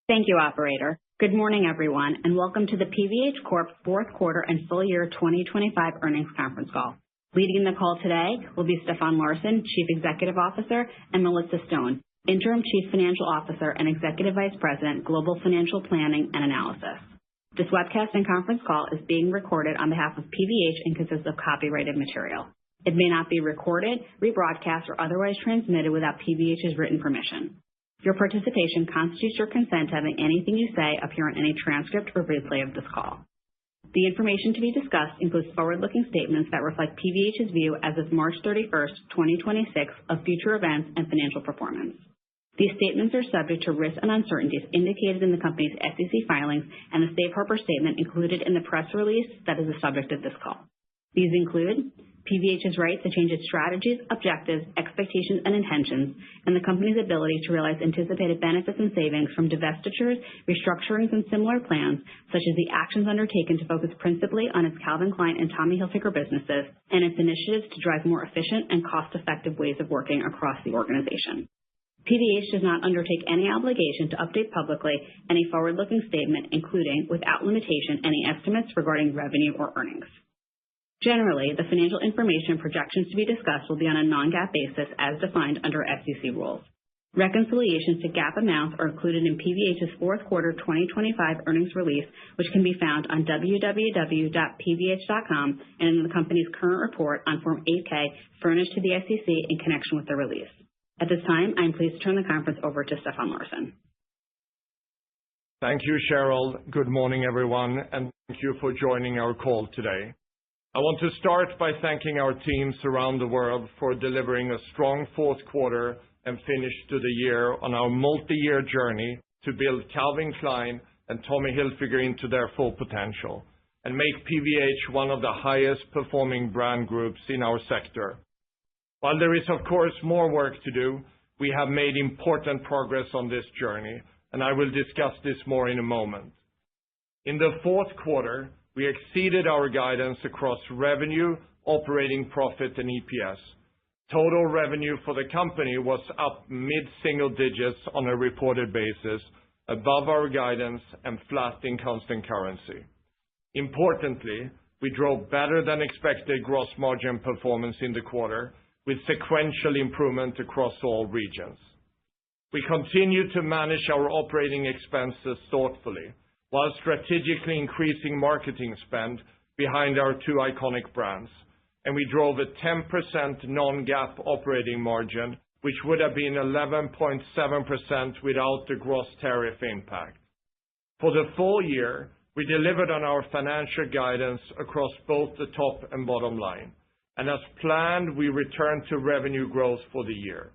Thank you, operator. Good morning, everyone, and welcome to the PVH Corp fourth quarter and full year 2025 earnings conference call. Leading the call today will be Stefan Larsson, Chief Executive Officer, and Melissa Stone, Interim Chief Financial Officer and Executive Vice President, Global Financial Planning and Analysis. This webcast and conference call is being recorded on behalf of PVH and consists of copyrighted material. It may not be recorded, rebroadcast, or otherwise transmitted without PVH's written permission. Your participation constitutes your consent to having anything you say appear on any transcript or replay of this call. The information to be discussed includes forward-looking statements that reflect PVH's view as of March 31st, 2026 of future events and financial performance. These statements are subject to risks and uncertainties indicated in the company's SEC filings and the safe harbor statement included in the press release that is the subject of this call. These include PVH's right to change its strategies, objectives, expectations, and intentions, and the company's ability to realize anticipated benefits and savings from divestitures, restructurings, and similar plans, such as the actions undertaken to focus principally on its Calvin Klein and Tommy Hilfiger businesses, and its initiatives to drive more efficient and cost-effective ways of working across the organization. PVH does not undertake any obligation to update publicly any forward-looking statement, including, without limitation, any estimates regarding revenue or earnings. Generally, the financial information and projections to be discussed will be on a non-GAAP basis as defined under SEC rules. Reconciliations to GAAP amounts are included in PVH's fourth quarter 2025 earnings release, which can be found on www.pvh.com and in the company's current report on Form 8-K furnished to the SEC in connection with the release. At this time, I am pleased to turn the conference over to Stefan Larsson. Thank you, Cheryl. Good morning, everyone, and thank you for joining our call today. I want to start by thanking our teams around the world for delivering a strong fourth quarter and finish to the year on our multi-year journey to build Calvin Klein and Tommy Hilfiger into their full potential and make PVH one of the highest performing brand groups in our sector. While there is, of course, more work to do, we have made important progress on this journey, and I will discuss this more in a moment. In the fourth quarter, we exceeded our guidance across revenue, operating profit, and EPS. Total revenue for the company was up mid-single digits on a reported basis, above our guidance and flat in constant currency. Importantly, we drove better than expected gross margin performance in the quarter, with sequential improvement across all regions. We continue to manage our operating expenses thoughtfully, while strategically increasing marketing spend behind our two iconic brands, and we drove a 10% non-GAAP operating margin, which would have been 11.7% without the gross tariff impact. For the full year, we delivered on our financial guidance across both the top and bottom line, and as planned, we returned to revenue growth for the year.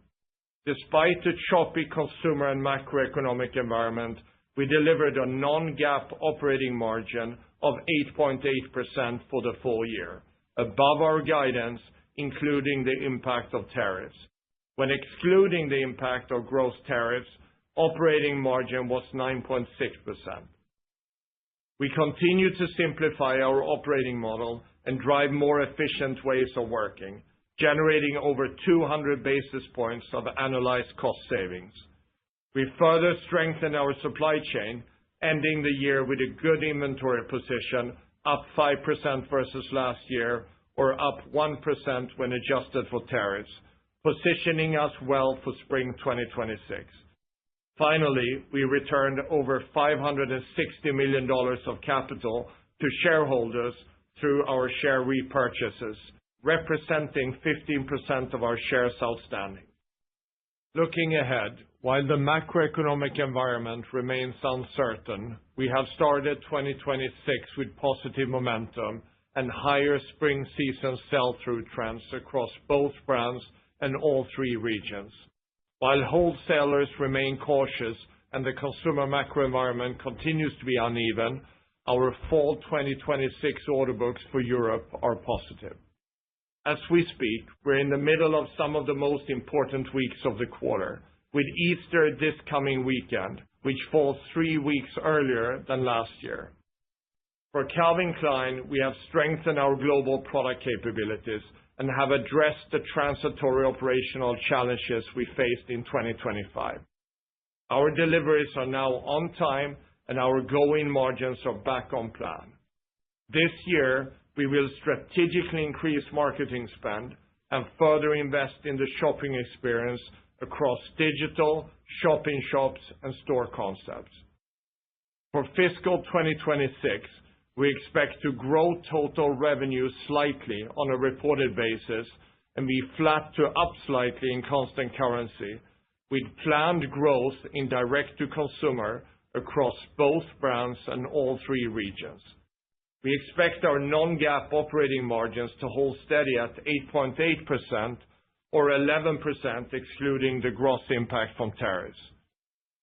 Despite the choppy consumer and macroeconomic environment, we delivered a non-GAAP operating margin of 8.8% for the full year, above our guidance, including the impact of tariffs. When excluding the impact of gross tariffs, operating margin was 9.6%. We continue to simplify our operating model and drive more efficient ways of working, generating over 200 basis points of annualized cost savings. We further strengthened our supply chain, ending the year with a good inventory position, up 5% versus last year, or up 1% when adjusted for tariffs, positioning us well for spring 2026. Finally, we returned over $560 million of capital to shareholders through our share repurchases, representing 15% of our shares outstanding. Looking ahead, while the macroeconomic environment remains uncertain, we have started 2026 with positive momentum and higher spring season sell-through trends across both brands and all three regions. While wholesalers remain cautious and the consumer macro environment continues to be uneven, our fall 2026 order books for Europe are positive. As we speak, we're in the middle of some of the most important weeks of the quarter, with Easter this coming weekend, which falls 3 weeks earlier than last year. For Calvin Klein, we have strengthened our global product capabilities and have addressed the transitory operational challenges we faced in 2025. Our deliveries are now on time, and our going margins are back on plan. This year, we will strategically increase marketing spend and further invest in the shopping experience across digital, shop-in-shops, and store concepts. For fiscal 2026, we expect to grow total revenue slightly on a reported basis and be flat to up slightly in constant currency, with planned growth in direct-to-consumer across both brands and all three regions. We expect our non-GAAP operating margins to hold steady at 8.8% or 11% excluding the gross impact from tariffs.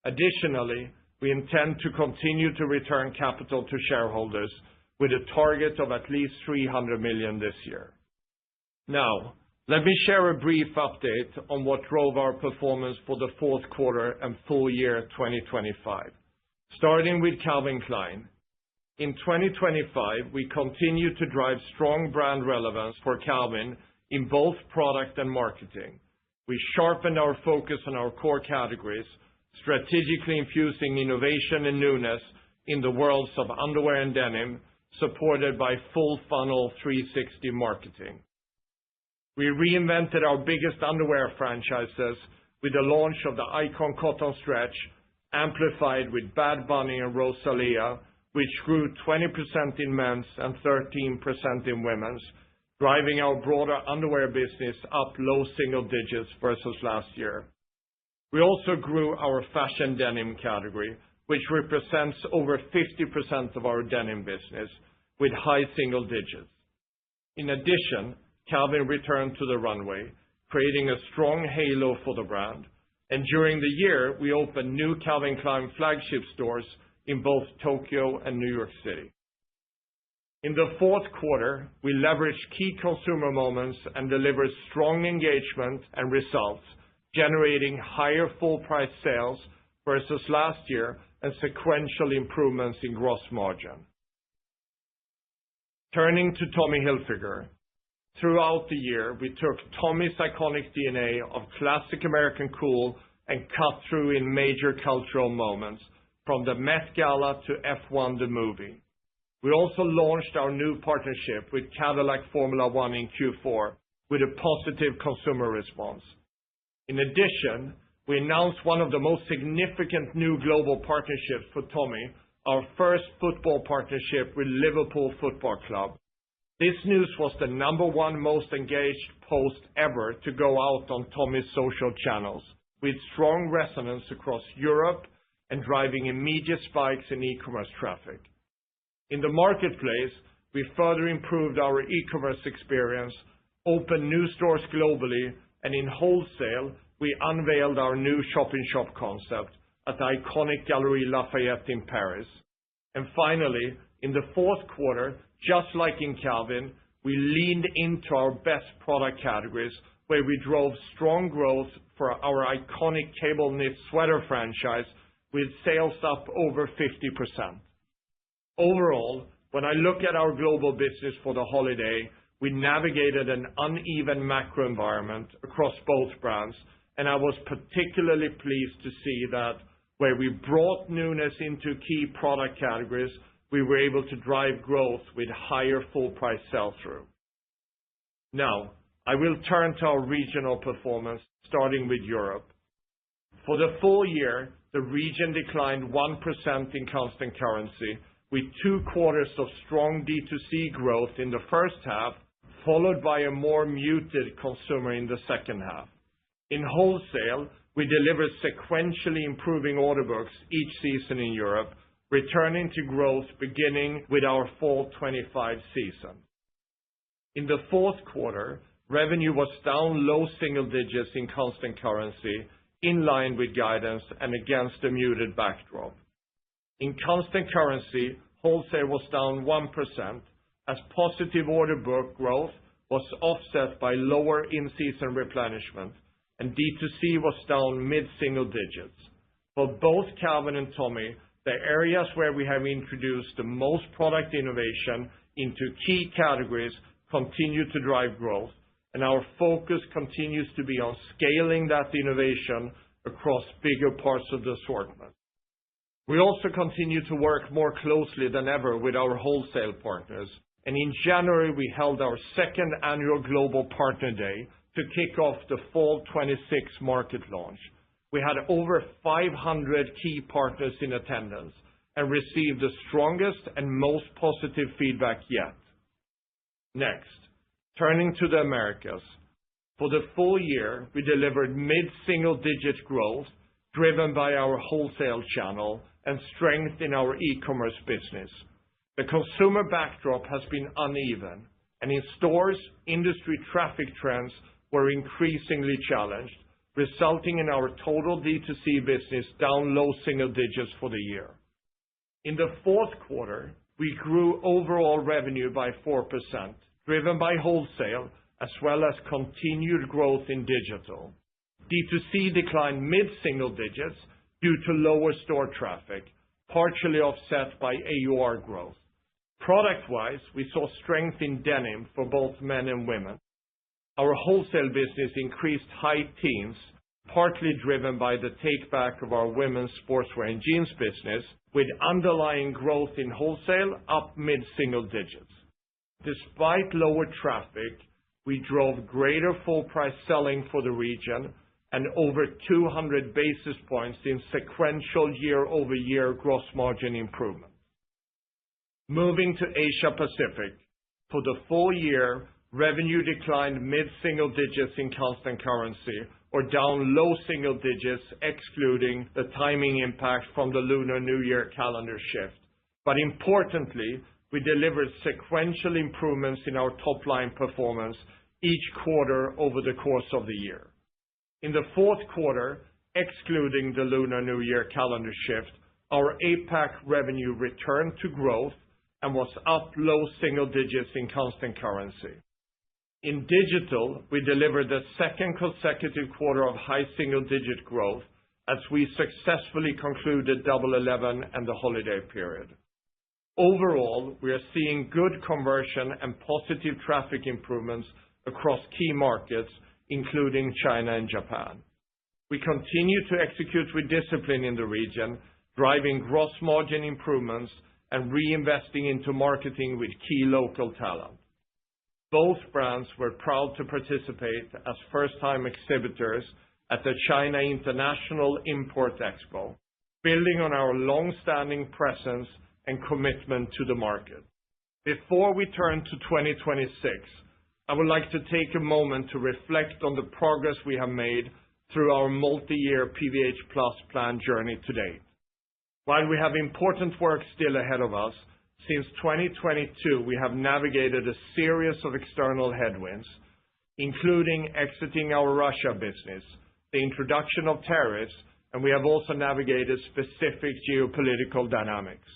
Additionally, we intend to continue to return capital to shareholders with a target of at least $300 million this year. Now, let me share a brief update on what drove our performance for the fourth quarter and full year 2025. Starting with Calvin Klein. In 2025, we continued to drive strong brand relevance for Calvin in both product and marketing. We sharpened our focus on our core categories, strategically infusing innovation and newness in the worlds of underwear and denim, supported by full funnel 360 marketing. We reinvented our biggest underwear franchises with the launch of the Icon Cotton Stretch, amplified with Bad Bunny and Rosalia, which grew 20% in men's and 13% in women's, driving our broader underwear business up low single digits versus last year. We also grew our fashion denim category, which represents over 50% of our denim business, with high single digits. In addition, Calvin returned to the runway, creating a strong halo for the brand, and during the year, we opened new Calvin Klein flagship stores in both Tokyo and New York City. In the fourth quarter, we leveraged key consumer moments and delivered strong engagement and results, generating higher full price sales versus last year and sequential improvements in gross margin. Turning to Tommy Hilfiger. Throughout the year, we took Tommy's iconic DNA of classic American cool and cut through in major cultural moments, from the Met Gala to F1 the movie. We also launched our new partnership with Cadillac Formula One in Q4 with a positive consumer response. In addition, we announced one of the most significant new global partnerships for Tommy, our first football partnership with Liverpool Football Club. This news was the #1 most engaged post ever to go out on Tommy's social channels, with strong resonance across Europe and driving immediate spikes in e-commerce traffic. In the marketplace, we further improved our e-commerce experience, opened new stores globally, and in wholesale, we unveiled our new shop-in-shop concept at the iconic Galeries Lafayette in Paris. And finally, in the fourth quarter, just like in Calvin, we leaned into our best product categories, where we drove strong growth for our iconic cable knit sweater franchise, with sales up over 50%. Overall, when I look at our global business for the holiday, we navigated an uneven macro environment across both brands, and I was particularly pleased to see that where we brought newness into key product categories, we were able to drive growth with higher full price sell-through. Now, I will turn to our regional performance, starting with Europe. For the full year, the region declined 1% in constant currency, with 2 quarters of strong D2C growth in the first half, followed by a more muted consumer in the second half. In wholesale, we delivered sequentially improving order books each season in Europe, returning to growth beginning with our fall 25 season. In the fourth quarter, revenue was down low single digits in constant currency, in line with guidance and against a muted backdrop. In constant currency, wholesale was down 1%, as positive order book growth was offset by lower in-season replenishment, and D2C was down mid-single digits. For both Calvin and Tommy, the areas where we have introduced the most product innovation into key categories continue to drive growth, and our focus continues to be on scaling that innovation across bigger parts of the assortment. We also continue to work more closely than ever with our wholesale partners, and in January we held our second annual Global Partner Day to kick off the Fall 26 market launch. We had over 500 key partners in attendance and received the strongest and most positive feedback yet. Next, turning to the Americas. For the full year, we delivered mid-single-digit growth driven by our wholesale channel and strength in our e-commerce business. The consumer backdrop has been uneven, and in stores, industry traffic trends were increasingly challenged, resulting in our total D2C business down low single digits for the year. In the fourth quarter, we grew overall revenue by 4%, driven by wholesale as well as continued growth in digital. D2C declined mid-single digits due to lower store traffic, partially offset by AUR growth. Product-wise, we saw strength in denim for both men and women. Our wholesale business increased high teens, partly driven by the take-back of our women's sportswear and jeans business, with underlying growth in wholesale up mid-single digits. Despite lower traffic, we drove greater full-price selling for the region and over 200 basis points in sequential year-over-year gross margin improvement. Moving to Asia Pacific, for the full year, revenue declined mid-single digits in constant currency, or down low single digits excluding the timing impact from the Lunar New Year calendar shift. But importantly, we delivered sequential improvements in our top-line performance each quarter over the course of the year. In the fourth quarter, excluding the Lunar New Year calendar shift, our APAC revenue returned to growth and was up low single digits in constant currency. In digital, we delivered the second consecutive quarter of high single-digit growth as we successfully concluded Double 11 and the holiday period. Overall, we are seeing good conversion and positive traffic improvements across key markets, including China and Japan. We continue to execute with discipline in the region, driving gross margin improvements and reinvesting into marketing with key local talent. Both brands were proud to participate as first-time exhibitors at the China International Import Expo, building on our long-standing presence and commitment to the market. Before we turn to 2026, I would like to take a moment to reflect on the progress we have made through our multi-year PVH+ plan journey to date. While we have important work still ahead of us, since 2022 we have navigated a series of external headwinds, including exiting our Russia business, the introduction of tariffs, and we have also navigated specific geopolitical dynamics.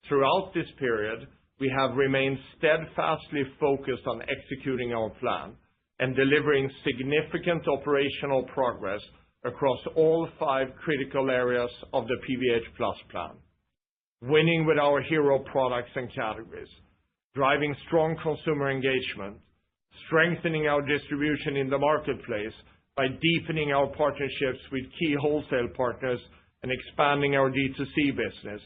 Throughout this period, we have remained steadfastly focused on executing our plan and delivering significant operational progress across all 5 critical areas of the PVH+ plan. Winning with our hero products and categories, driving strong consumer engagement, strengthening our distribution in the marketplace by deepening our partnerships with key wholesale partners and expanding our D2C business,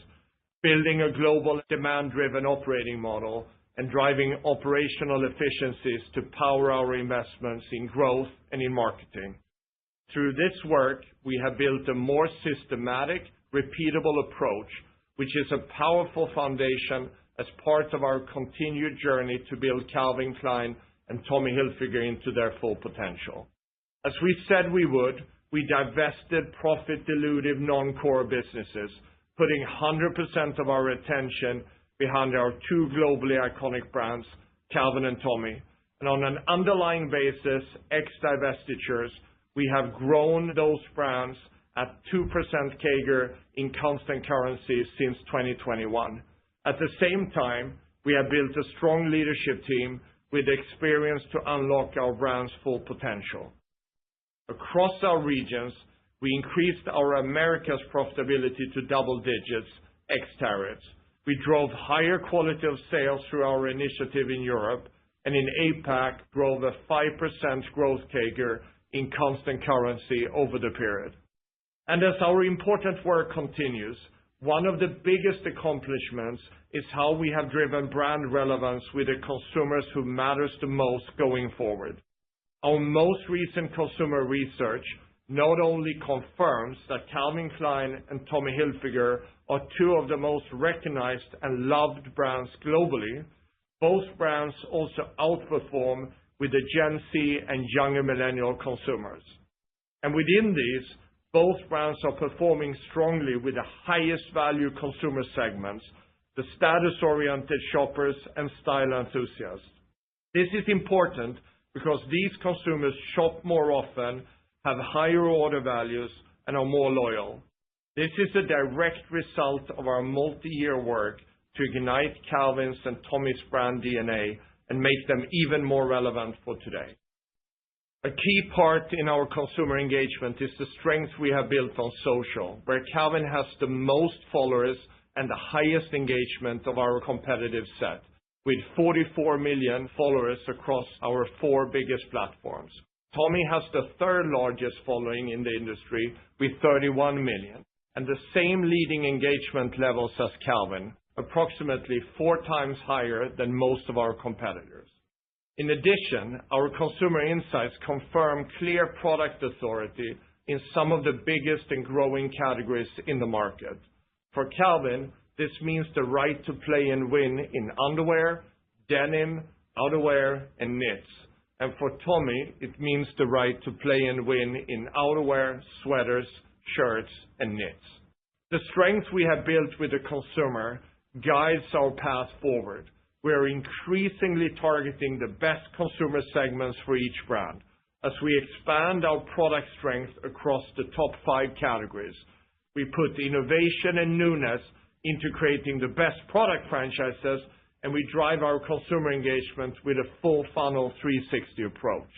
building a global demand-driven operating model, and driving operational efficiencies to power our investments in growth and in marketing. Through this work, we have built a more systematic, repeatable approach, which is a powerful foundation as part of our continued journey to build Calvin Klein and Tommy Hilfiger into their full potential. As we said we would, we divested profit-dilutive non-core businesses, putting 100% of our attention behind our 2 globally iconic brands, Calvin and Tommy. And on an underlying basis, ex-divestitures, we have grown those brands at 2% CAGR in constant currency since 2021. At the same time, we have built a strong leadership team with experience to unlock our brand's full potential. Across our regions, we increased our Americas profitability to double digits ex-tariffs. We drove higher quality of sales through our initiative in Europe, and in APAC drove a 5% growth CAGR in constant currency over the period. And as our important work continues, one of the biggest accomplishments is how we have driven brand relevance with the consumers who matters the most going forward. Our most recent consumer research not only confirms that Calvin Klein and Tommy Hilfiger are two of the most recognized and loved brands globally, both brands also outperform with the Gen Z and younger millennial consumers. And within these, both brands are performing strongly with the highest value consumer segments, the status-oriented shoppers and style enthusiasts. This is important because these consumers shop more often, have higher order values, and are more loyal. This is a direct result of our multi-year work to ignite Calvin's and Tommy's brand DNA and make them even more relevant for today. A key part in our consumer engagement is the strength we have built on social, where Calvin has the most followers and the highest engagement of our competitive set, with 44 million followers across our 4 biggest platforms. Tommy has the third largest following in the industry with 31 million, and the same leading engagement levels as Calvin, approximately 4 times higher than most of our competitors. In addition, our consumer insights confirm clear product authority in some of the biggest and growing categories in the market. For Calvin, this means the right to play and win in underwear, denim, outerwear, and knits. And for Tommy, it means the right to play and win in outerwear, sweaters, shirts, and knits. The strength we have built with the consumer guides our path forward. We are increasingly targeting the best consumer segments for each brand as we expand our product strength across the top 5 categories. We put innovation and newness into creating the best product franchises, and we drive our consumer engagement with a full funnel 360 approach.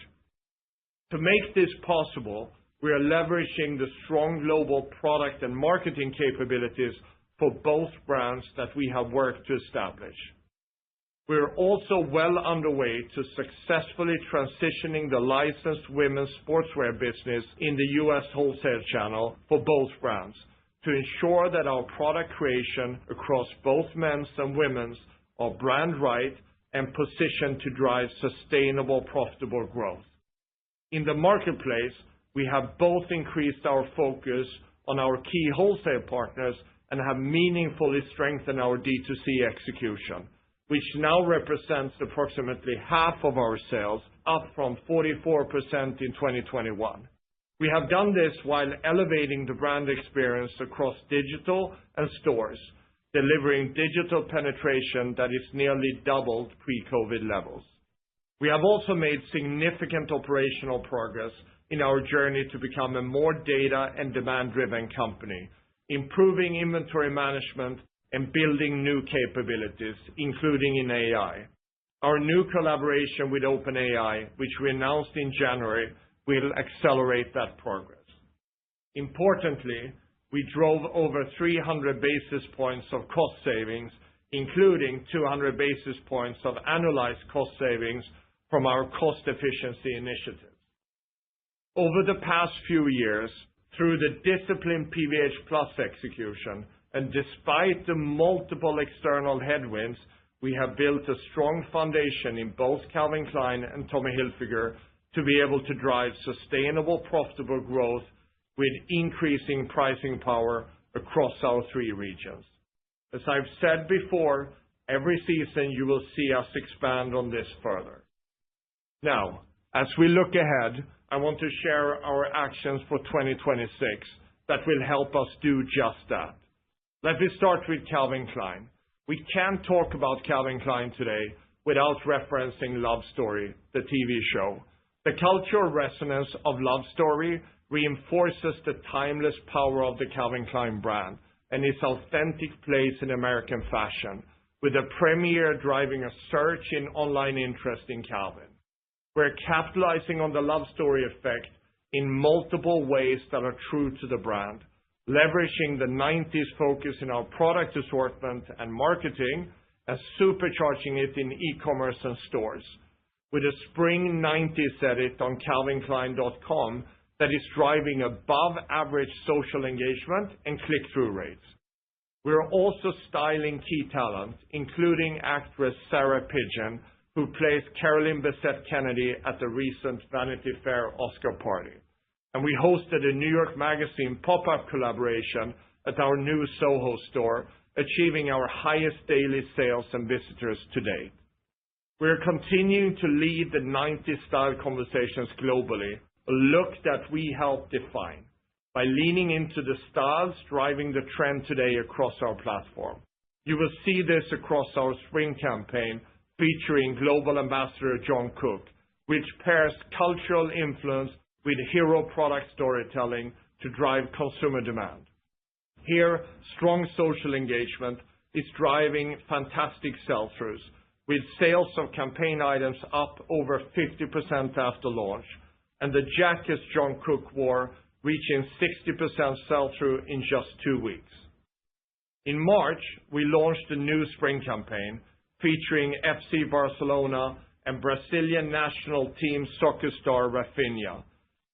To make this possible, we are leveraging the strong global product and marketing capabilities for both brands that we have worked to establish. We are also well underway to successfully transitioning the licensed women's sportswear business in the U.S. wholesale channel for both brands to ensure that our product creation across both men's and women's are brand right and positioned to drive sustainable, profitable growth. In the marketplace, we have both increased our focus on our key wholesale partners and have meaningfully strengthened our D2C execution, which now represents approximately half of our sales, up from 44% in 2021. We have done this while elevating the brand experience across digital and stores, delivering digital penetration that is nearly doubled pre-COVID levels. We have also made significant operational progress in our journey to become a more data and demand-driven company, improving inventory management and building new capabilities, including in AI. Our new collaboration with OpenAI, which we announced in January, will accelerate that progress. Importantly, we drove over 300 basis points of cost savings, including 200 basis points of annualized cost savings from our cost efficiency initiatives. Over the past few years, through the disciplined PVH+ execution, and despite the multiple external headwinds, we have built a strong foundation in both Calvin Klein and Tommy Hilfiger to be able to drive sustainable, profitable growth with increasing pricing power across our 3 regions. As I've said before, every season you will see us expand on this further. Now, as we look ahead, I want to share our actions for 2026 that will help us do just that. Let me start with Calvin Klein. We can't talk about Calvin Klein today without referencing Love Story, the TV show. The cultural resonance of Love Story reinforces the timeless power of the Calvin Klein brand and its authentic place in American fashion, with the premiere driving a surge in online interest in Calvin. We're capitalizing on the Love Story effect in multiple ways that are true to the brand, leveraging the 90s focus in our product assortment and marketing and supercharging it in e-commerce and stores. With a spring 90s edit on calvinklein.com that is driving above average social engagement and click-through rates. We're also styling key talent, including actress Sarah Pidgeon, who plays Carolyn Bessette Kennedy at the recent Vanity Fair Oscar party. And we hosted a New York Magazine pop-up collaboration at our new Soho store, achieving our highest daily sales and visitors to date. We're continuing to lead the 90s style conversations globally, a look that we help define by leaning into the styles driving the trend today across our platform. You will see this across our spring campaign featuring global ambassador John Cook, which pairs cultural influence with hero product storytelling to drive consumer demand. Here, strong social engagement is driving fantastic sell-throughs, with sales of campaign items up over 50% after launch, and the jacket John Cook wore reaching 60% sell-through in just 2 weeks. In March, we launched a new spring campaign featuring FC Barcelona and Brazilian national team soccer star Rafinha,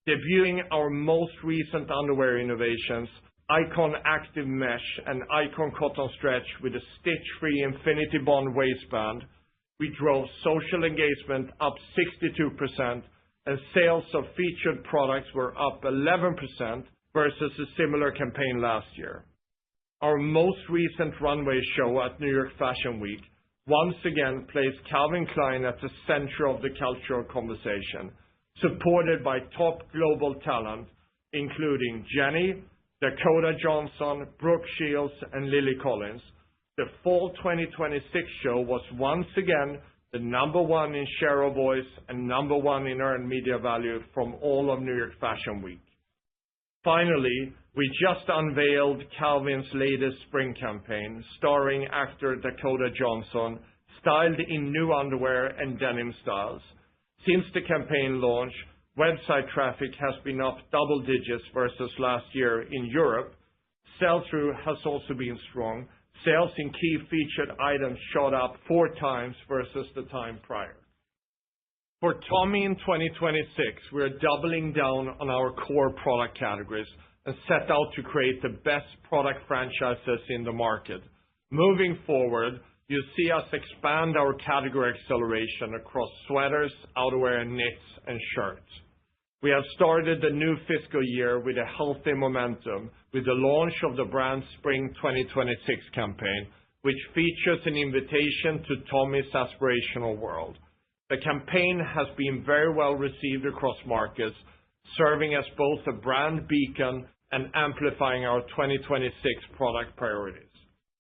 debuting our most recent underwear innovations, Icon Active Mesh and Icon Cotton Stretch with a stitch-free Infinity Bond waistband. We drove social engagement up 62%, and sales of featured products were up 11% versus a similar campaign last year. Our most recent runway show at New York Fashion Week once again placed Calvin Klein at the center of the cultural conversation, supported by top global talent, including Jenny, Dakota Johnson, Brooke Shields, and Lily Collins. The fall 2026 show was once again the #1 in share of voice and #1 in earned media value from all of New York Fashion Week. Finally, we just unveiled Calvin's latest spring campaign, starring actor Dakota Johnson, styled in new underwear and denim styles. Since the campaign launch, website traffic has been up double digits versus last year in Europe. Sell-through has also been strong. Sales in key featured items shot up 4 times versus the time prior. For Tommy in 2026, we're doubling down on our core product categories and set out to create the best product franchises in the market. Moving forward, you'll see us expand our category acceleration across sweaters, outerwear, knits, and shirts. We have started the new fiscal year with a healthy momentum with the launch of the brand's Spring 2026 campaign, which features an invitation to Tommy's aspirational world. The campaign has been very well received across markets, serving as both a brand beacon and amplifying our 2026 product priorities.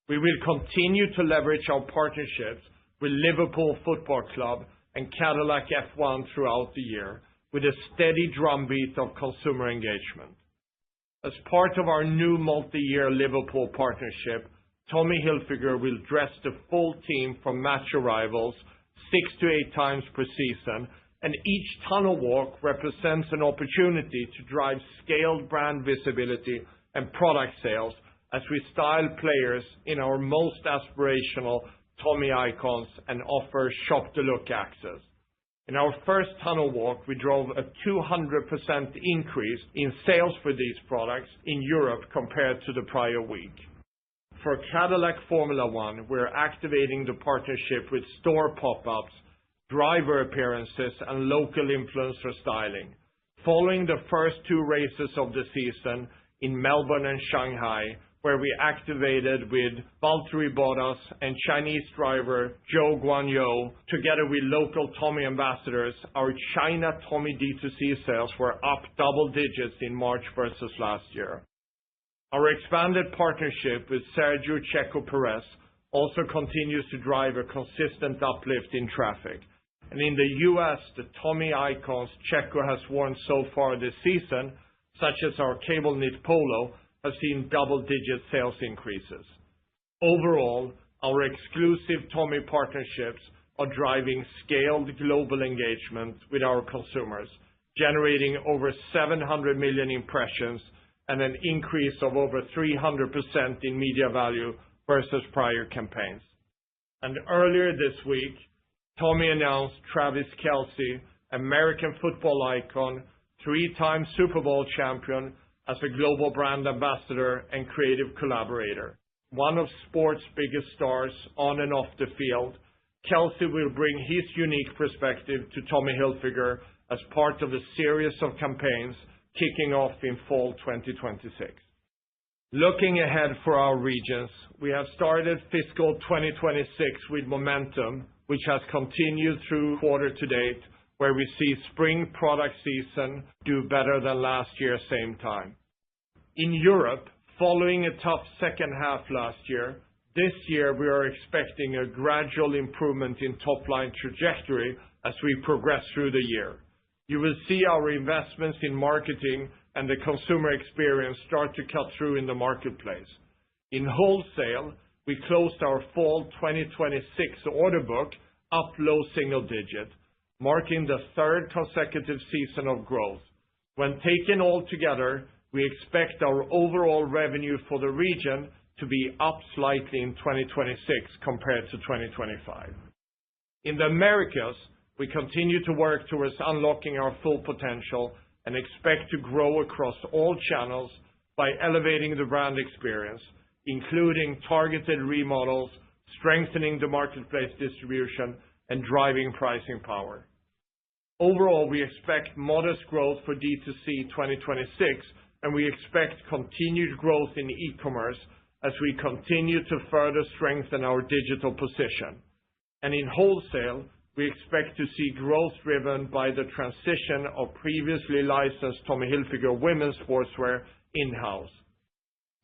We will continue to leverage our partnerships with Liverpool Football Club and Cadillac F1 throughout the year, with a steady drumbeat of consumer engagement. As part of our new multi-year Liverpool partnership, Tommy Hilfiger will dress the full team from match arrivals 6 to 8 times per season, and each tunnel walk represents an opportunity to drive scaled brand visibility and product sales as we style players in our most aspirational Tommy icons and offer shop-the-look access. In our first tunnel walk, we drove a 200% increase in sales for these products in Europe compared to the prior week. For Cadillac Formula One, we're activating the partnership with store pop-ups, driver appearances, and local influencer styling. Following the first 2 races of the season in Melbourne and Shanghai, where we activated with Valtteri Bottas and Chinese driver Zhou Guanyu, together with local Tommy ambassadors, our China Tommy D2C sales were up double digits in March versus last year. Our expanded partnership with Sergio Checo Perez also continues to drive a consistent uplift in traffic. And in the US, the Tommy icons Checo has worn so far this season, such as our cable knit polo, have seen double-digit sales increases. Overall, our exclusive Tommy partnerships are driving scaled global engagement with our consumers, generating over 700 million impressions and an increase of over 300% in media value versus prior campaigns. And earlier this week, Tommy announced Travis Kelce, American football icon, 3-time Super Bowl champion as a global brand ambassador and creative collaborator. One of sports' biggest stars on and off the field, Kelsey will bring his unique perspective to Tommy Hilfiger as part of a series of campaigns kicking off in fall 2026. Looking ahead for our regions, we have started fiscal 2026 with momentum, which has continued through quarter to date, where we see spring product season do better than last year same time. In Europe, following a tough second half last year, this year we are expecting a gradual improvement in top-line trajectory as we progress through the year. You will see our investments in marketing and the consumer experience start to cut through in the marketplace. In wholesale, we closed our fall 2026 order book up low single digit, marking the third consecutive season of growth. When taken all together, we expect our overall revenue for the region to be up slightly in 2026 compared to 2025. In the Americas, we continue to work towards unlocking our full potential and expect to grow across all channels by elevating the brand experience, including targeted remodels, strengthening the marketplace distribution, and driving pricing power. Overall, we expect modest growth for D2C 2026, and we expect continued growth in e-commerce as we continue to further strengthen our digital position. And in wholesale, we expect to see growth driven by the transition of previously licensed Tommy Hilfiger women's sportswear in-house.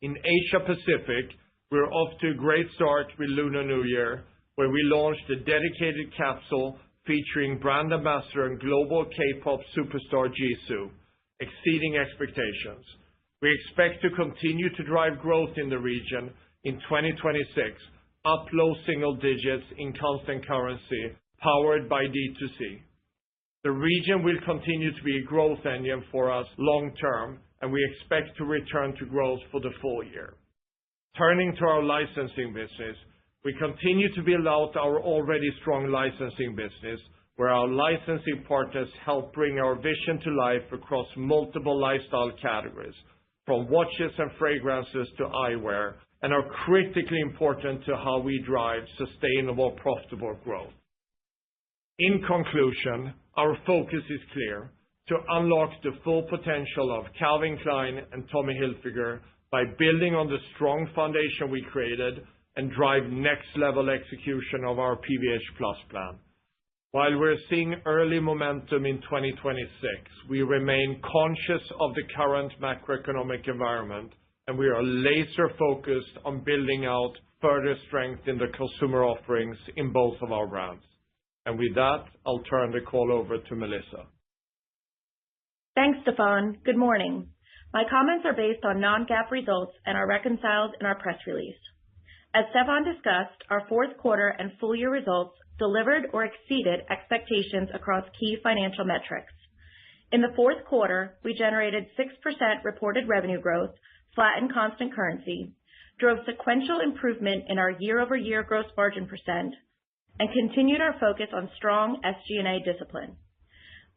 In Asia Pacific, we're off to a great start with Lunar New Year, where we launched a dedicated capsule featuring brand ambassador and global K-pop superstar Jisoo, exceeding expectations. We expect to continue to drive growth in the region in 2026, up low single digits in constant currency, powered by D2C. The region will continue to be a growth engine for us long term, and we expect to return to growth for the full year. Turning to our licensing business, we continue to build out our already strong licensing business, where our licensing partners help bring our vision to life across multiple lifestyle categories, from watches and fragrances to eyewear, and are critically important to how we drive sustainable, profitable growth. In conclusion, our focus is clear: to unlock the full potential of Calvin Klein and Tommy Hilfiger by building on the strong foundation we created and drive next-level execution of our PVH+ plan. While we're seeing early momentum in 2026, we remain conscious of the current macroeconomic environment, and we are laser-focused on building out further strength in the consumer offerings in both of our brands. And with that, I'll turn the call over to Melissa. Thanks, Stefan. Good morning. My comments are based on non-GAAP results and are reconciled in our press release. As Stefan discussed, our fourth quarter and full year results delivered or exceeded expectations across key financial metrics. In the fourth quarter, we generated 6% reported revenue growth, flat in constant currency, drove sequential improvement in our year-over-year gross margin percent, and continued our focus on strong SG&A discipline.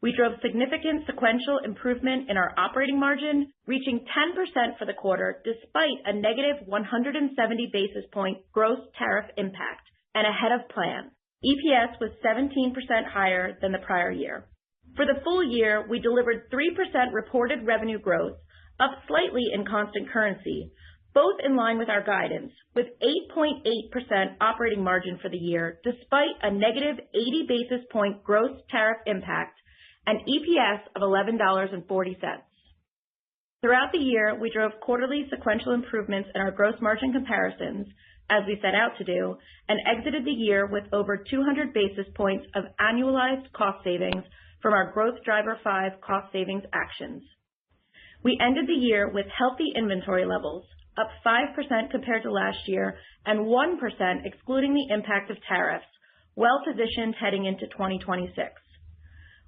We drove significant sequential improvement in our operating margin, reaching 10% for the quarter despite a negative 170 basis point gross tariff impact and ahead of plan. EPS was 17% higher than the prior year. For the full year, we delivered 3% reported revenue growth, up slightly in constant currency, both in line with our guidance, with 8.8% operating margin for the year despite a negative 80 basis point gross tariff impact and EPS of $11.40. Throughout the year, we drove quarterly sequential improvements in our gross margin comparisons, as we set out to do, and exited the year with over 200 basis points of annualized cost savings from our Growth Driver 5 cost savings actions. We ended the year with healthy inventory levels, up 5% compared to last year and 1% excluding the impact of tariffs, well positioned heading into 2026.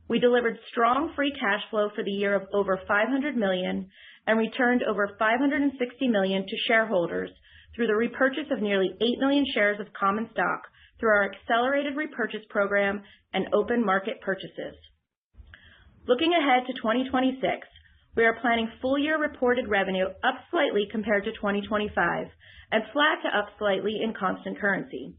We delivered strong free cash flow for the year of over $500 million and returned over $560 million to shareholders through the repurchase of nearly 8 million shares of common stock through our accelerated repurchase program and open market purchases. Looking ahead to 2026, we are planning full-year reported revenue up slightly compared to 2025 and flat to up slightly in constant currency.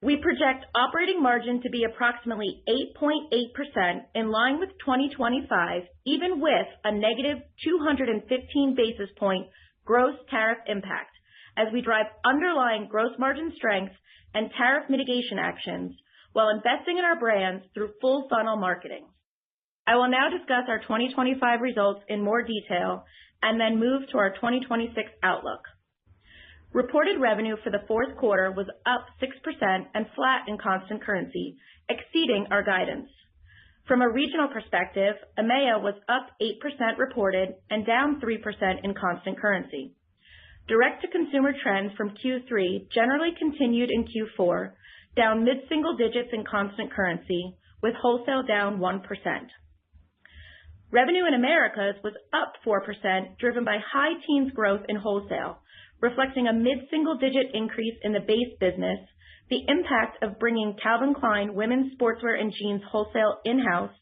We project operating margin to be approximately 8.8% in line with 2025, even with a negative 215 basis point gross tariff impact as we drive underlying gross margin strength and tariff mitigation actions while investing in our brands through full funnel marketing. I will now discuss our 2025 results in more detail and then move to our 2026 outlook. Reported revenue for the fourth quarter was up 6% and flat in constant currency, exceeding our guidance. From a regional perspective, EMEA was up 8% reported and down 3% in constant currency. Direct-to-consumer trends from Q3 generally continued in Q4, down mid-single digits in constant currency, with wholesale down 1%. Revenue in Americas was up 4%, driven by high teens growth in wholesale, reflecting a mid-single-digit increase in the base business, the impact of bringing Calvin Klein women's sportswear and jeans wholesale in-house,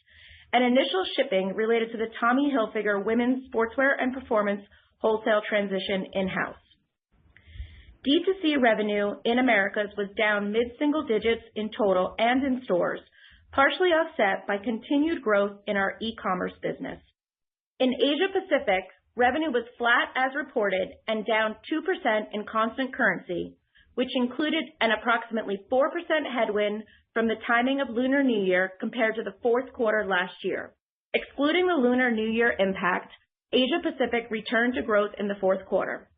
and initial shipping related to the Tommy Hilfiger women's sportswear and performance wholesale transition in-house. D2C revenue in Americas was down mid-single digits in total and in stores, partially offset by continued growth in our e-commerce business. In Asia Pacific, revenue was flat as reported and down 2% in constant currency, which included an approximately 4% headwind from the timing of Lunar New Year compared to the fourth quarter last year. Excluding the Lunar New Year impact, Asia Pacific returned to growth in the fourth quarter.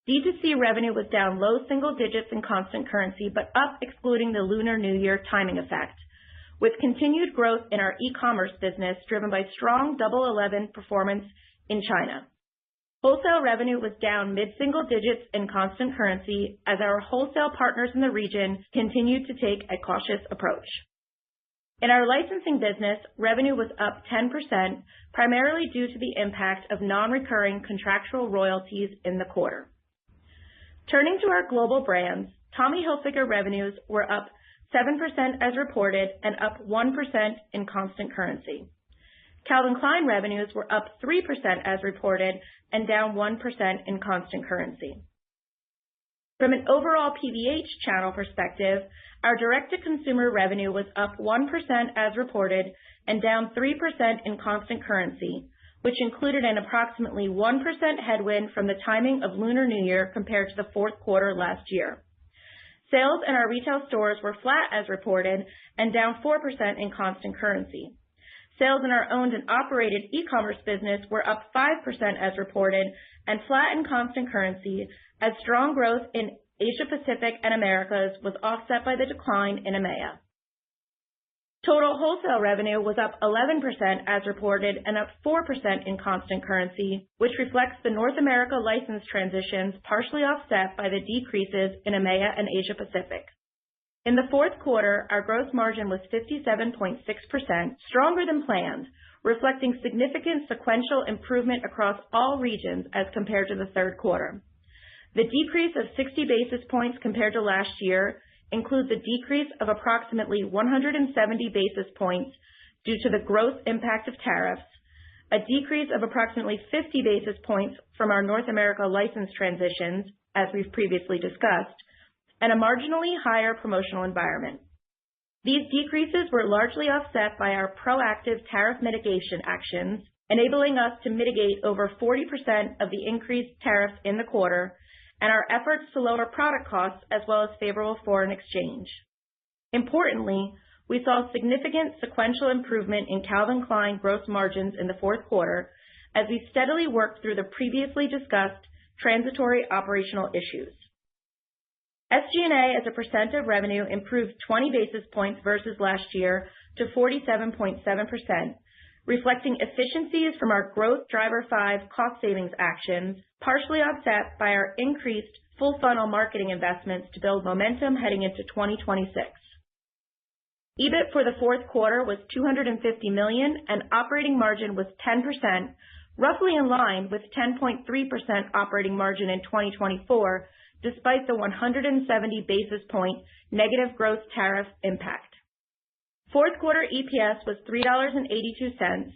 D2C revenue was down low single digits in constant currency, but up excluding the Lunar New Year timing effect, with continued growth in our e-commerce business driven by strong Double 11 performance in China. Wholesale revenue was down mid-single digits in constant currency as our wholesale partners in the region continued to take a cautious approach. In our licensing business, revenue was up 10%, primarily due to the impact of non-recurring contractual royalties in the quarter. Turning to our global brands, Tommy Hilfiger revenues were up 7% as reported and up 1% in constant currency. Calvin Klein revenues were up 3% as reported and down 1% in constant currency. From an overall PVH channel perspective, our direct-to-consumer revenue was up 1% as reported and down 3% in constant currency, which included an approximately 1% headwind from the timing of Lunar New Year compared to the fourth quarter last year. Sales in our retail stores were flat as reported and down 4% in constant currency. Sales in our owned and operated e-commerce business were up 5% as reported and flat in constant currency as strong growth in Asia Pacific and Americas was offset by the decline in EMEA. Total wholesale revenue was up 11% as reported and up 4% in constant currency, which reflects the North America license transitions partially offset by the decreases in EMEA and Asia Pacific. In the fourth quarter, our gross margin was 57.6%, stronger than planned, reflecting significant sequential improvement across all regions as compared to the third quarter. The decrease of 60 basis points compared to last year includes a decrease of approximately 170 basis points due to the gross impact of tariffs, a decrease of approximately 50 basis points from our North America license transitions, as we've previously discussed, and a marginally higher promotional environment. These decreases were largely offset by our proactive tariff mitigation actions, enabling us to mitigate over 40% of the increased tariffs in the quarter, and our efforts to lower product costs as well as favorable foreign exchange. Importantly, we saw significant sequential improvement in Calvin Klein gross margins in the fourth quarter as we steadily worked through the previously discussed transitory operational issues. SG&A as a percent of revenue improved 20 basis points versus last year to 47.7%, reflecting efficiencies from our Growth Driver 5 cost savings actions, partially offset by our increased full funnel marketing investments to build momentum heading into 2026. EBIT for the fourth quarter was $250 million and operating margin was 10%, roughly in line with 10.3% operating margin in 2024, despite the 170 basis point negative gross tariff impact. Fourth quarter EPS was $3.82,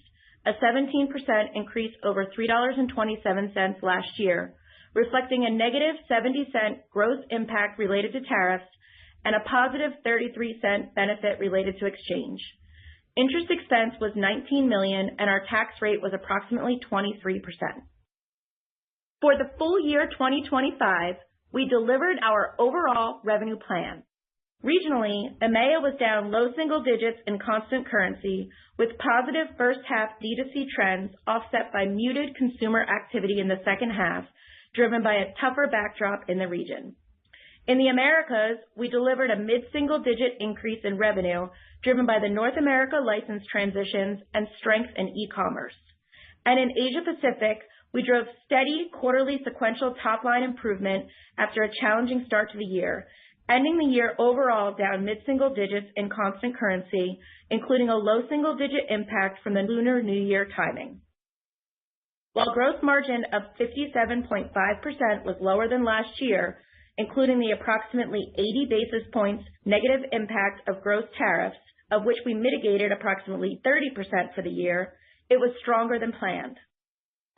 a 17% increase over $3.27 last year, reflecting a negative 70-cent gross impact related to tariffs and a positive 33-cent benefit related to exchange. Interest expense was $19 million, and our tax rate was approximately 23%. For the full year 2025, we delivered our overall revenue plan. Regionally, EMEA was down low single digits in constant currency, with positive first half D2C trends offset by muted consumer activity in the second half, driven by a tougher backdrop in the region. In the Americas, we delivered a mid-single-digit increase in revenue, driven by the North America license transitions and strength in e-commerce. And in Asia Pacific, we drove steady quarterly sequential top-line improvement after a challenging start to the year, ending the year overall down mid-single digits in constant currency, including a low single-digit impact from the Lunar New Year timing. While gross margin of 57.5% was lower than last year, including the approximately 80 basis points negative impact of gross tariffs, of which we mitigated approximately 30% for the year, it was stronger than planned.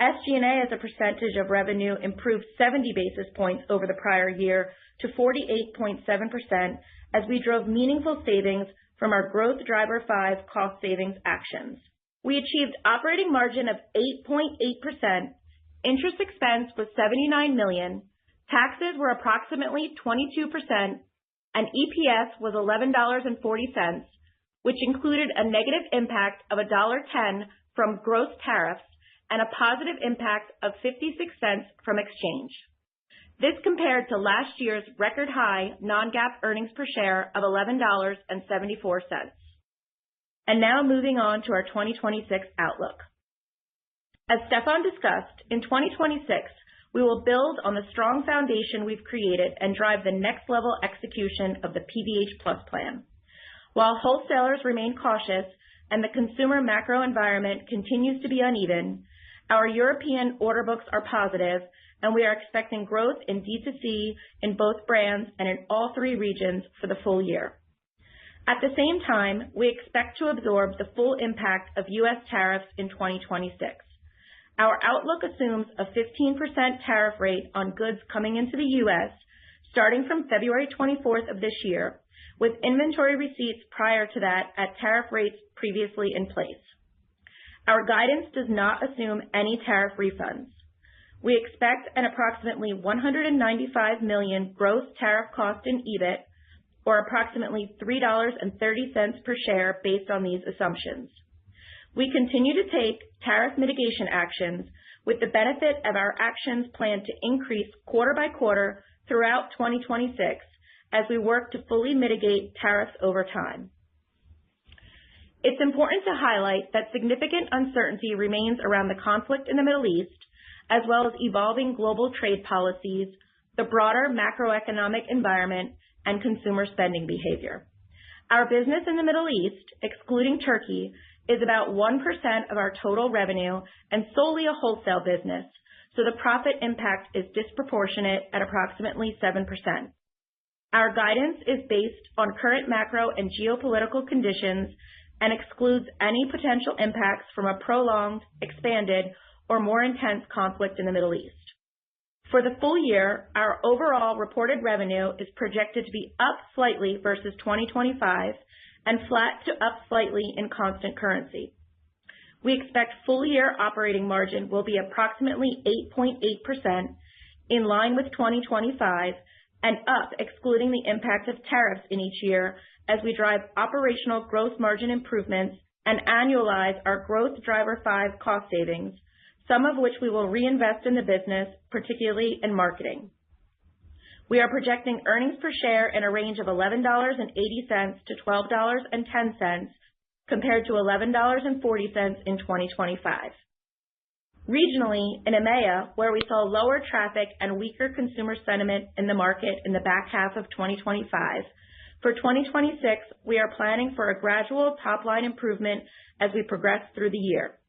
SG&A as a percentage of revenue improved 70 basis points over the prior year to 48.7% as we drove meaningful savings from our Growth Driver 5 cost savings actions. We achieved operating margin of 8.8%, interest expense was $79 million, taxes were approximately 22%, and EPS was $11.40, which included a negative impact of $1.10 from gross tariffs and a positive impact of 56 cents from exchange. This compared to last year's record high non-GAAP earnings per share of $11.74. And now moving on to our 2026 outlook. As Stefan discussed, in 2026, we will build on the strong foundation we've created and drive the next level execution of the PVH Plus plan. While wholesalers remain cautious and the consumer macro environment continues to be uneven, our European order books are positive, and we are expecting growth in D2C in both brands and in all three regions for the full year. At the same time, we expect to absorb the full impact of U.S. tariffs in 2026. Our outlook assumes a 15% tariff rate on goods coming into the U.S. starting from February 24th of this year, with inventory receipts prior to that at tariff rates previously in place. Our guidance does not assume any tariff refunds. We expect an approximately $195 million gross tariff cost in EBIT, or approximately $3.30 per share based on these assumptions. We continue to take tariff mitigation actions with the benefit of our actions planned to increase quarter by quarter throughout 2026 as we work to fully mitigate tariffs over time. It's important to highlight that significant uncertainty remains around the conflict in the Middle East, as well as evolving global trade policies, the broader macroeconomic environment, and consumer spending behavior. Our business in the Middle East, excluding Turkey, is about 1% of our total revenue and solely a wholesale business, so the profit impact is disproportionate at approximately 7%. Our guidance is based on current macro and geopolitical conditions and excludes any potential impacts from a prolonged, expanded, or more intense conflict in the Middle East. For the full year, our overall reported revenue is projected to be up slightly versus 2025 and flat to up slightly in constant currency. We expect full year operating margin will be approximately 8.8%, in line with 2025, and up excluding the impact of tariffs in each year as we drive operational gross margin improvements and annualize our Growth Driver 5 cost savings, some of which we will reinvest in the business, particularly in marketing. We are projecting earnings per share in a range of $11.80 to $12.10, compared to $11.40 in 2025. Regionally, in EMEA, where we saw lower traffic and weaker consumer sentiment in the market in the back half of 2025, for 2026, we are planning for a gradual top-line improvement as we progress through the year.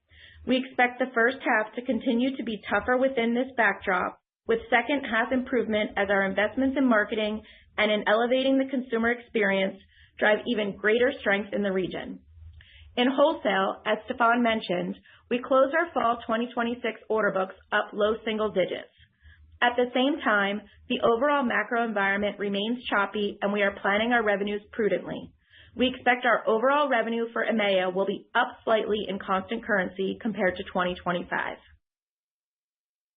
We expect the first half to continue to be tougher within this backdrop, with second half improvement as our investments in marketing and in elevating the consumer experience drive even greater strength in the region. In wholesale, as Stefan mentioned, we closed our fall 2026 order books up low single digits. At the same time, the overall macro environment remains choppy and we are planning our revenues prudently. We expect our overall revenue for EMEA will be up slightly in constant currency compared to 2025.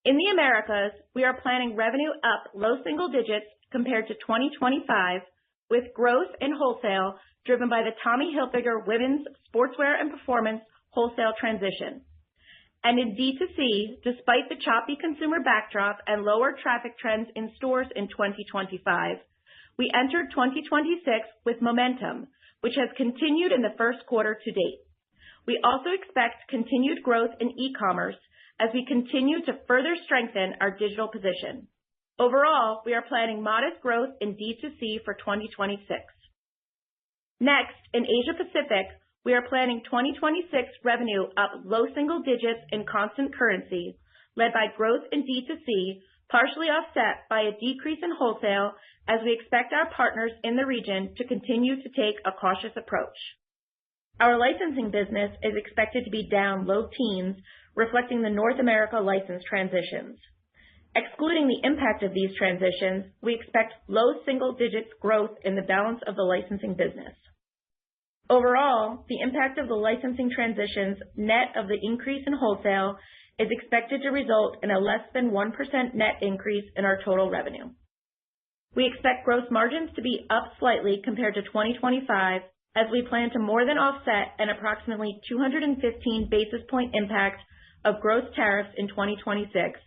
In the Americas, we are planning revenue up low single digits compared to 2025, with growth in wholesale driven by the Tommy Hilfiger women's sportswear and performance wholesale transition. And in D2C, despite the choppy consumer backdrop and lower traffic trends in stores in 2025, we entered 2026 with momentum, which has continued in the first quarter to date. We also expect continued growth in e-commerce as we continue to further strengthen our digital position. Overall, we are planning modest growth in D2C for 2026. Next, in Asia Pacific, we are planning 2026 revenue up low single digits in constant currency, led by growth in D2C, partially offset by a decrease in wholesale as we expect our partners in the region to continue to take a cautious approach. Our licensing business is expected to be down low teens, reflecting the North America license transitions. Excluding the impact of these transitions, we expect low single digits growth in the balance of the licensing business. Overall, the impact of the licensing transitions, net of the increase in wholesale, is expected to result in a less than 1% net increase in our total revenue. We expect gross margins to be up slightly compared to 2025, as we plan to more than offset an approximately 215 basis point impact of gross tariffs in 2026,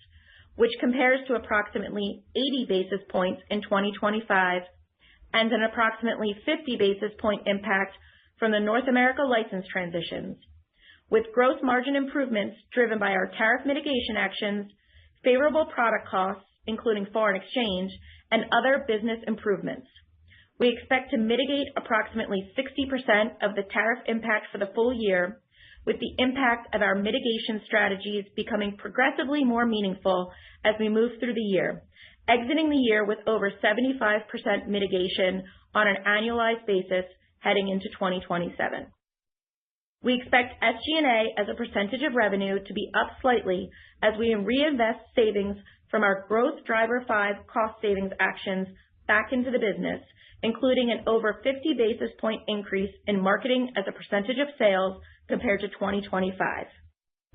which compares to approximately 80 basis points in 2025, and an approximately 50 basis point impact from the North America license transitions, with gross margin improvements driven by our tariff mitigation actions, favorable product costs, including foreign exchange, and other business improvements. We expect to mitigate approximately 60% of the tariff impact for the full year, with the impact of our mitigation strategies becoming progressively more meaningful as we move through the year, exiting the year with over 75% mitigation on an annualized basis heading into 2027. We expect SG&A as a percentage of revenue to be up slightly as we reinvest savings from our Growth Driver 5 cost savings actions back into the business, including an over 50 basis point increase in marketing as a percentage of sales compared to 2025.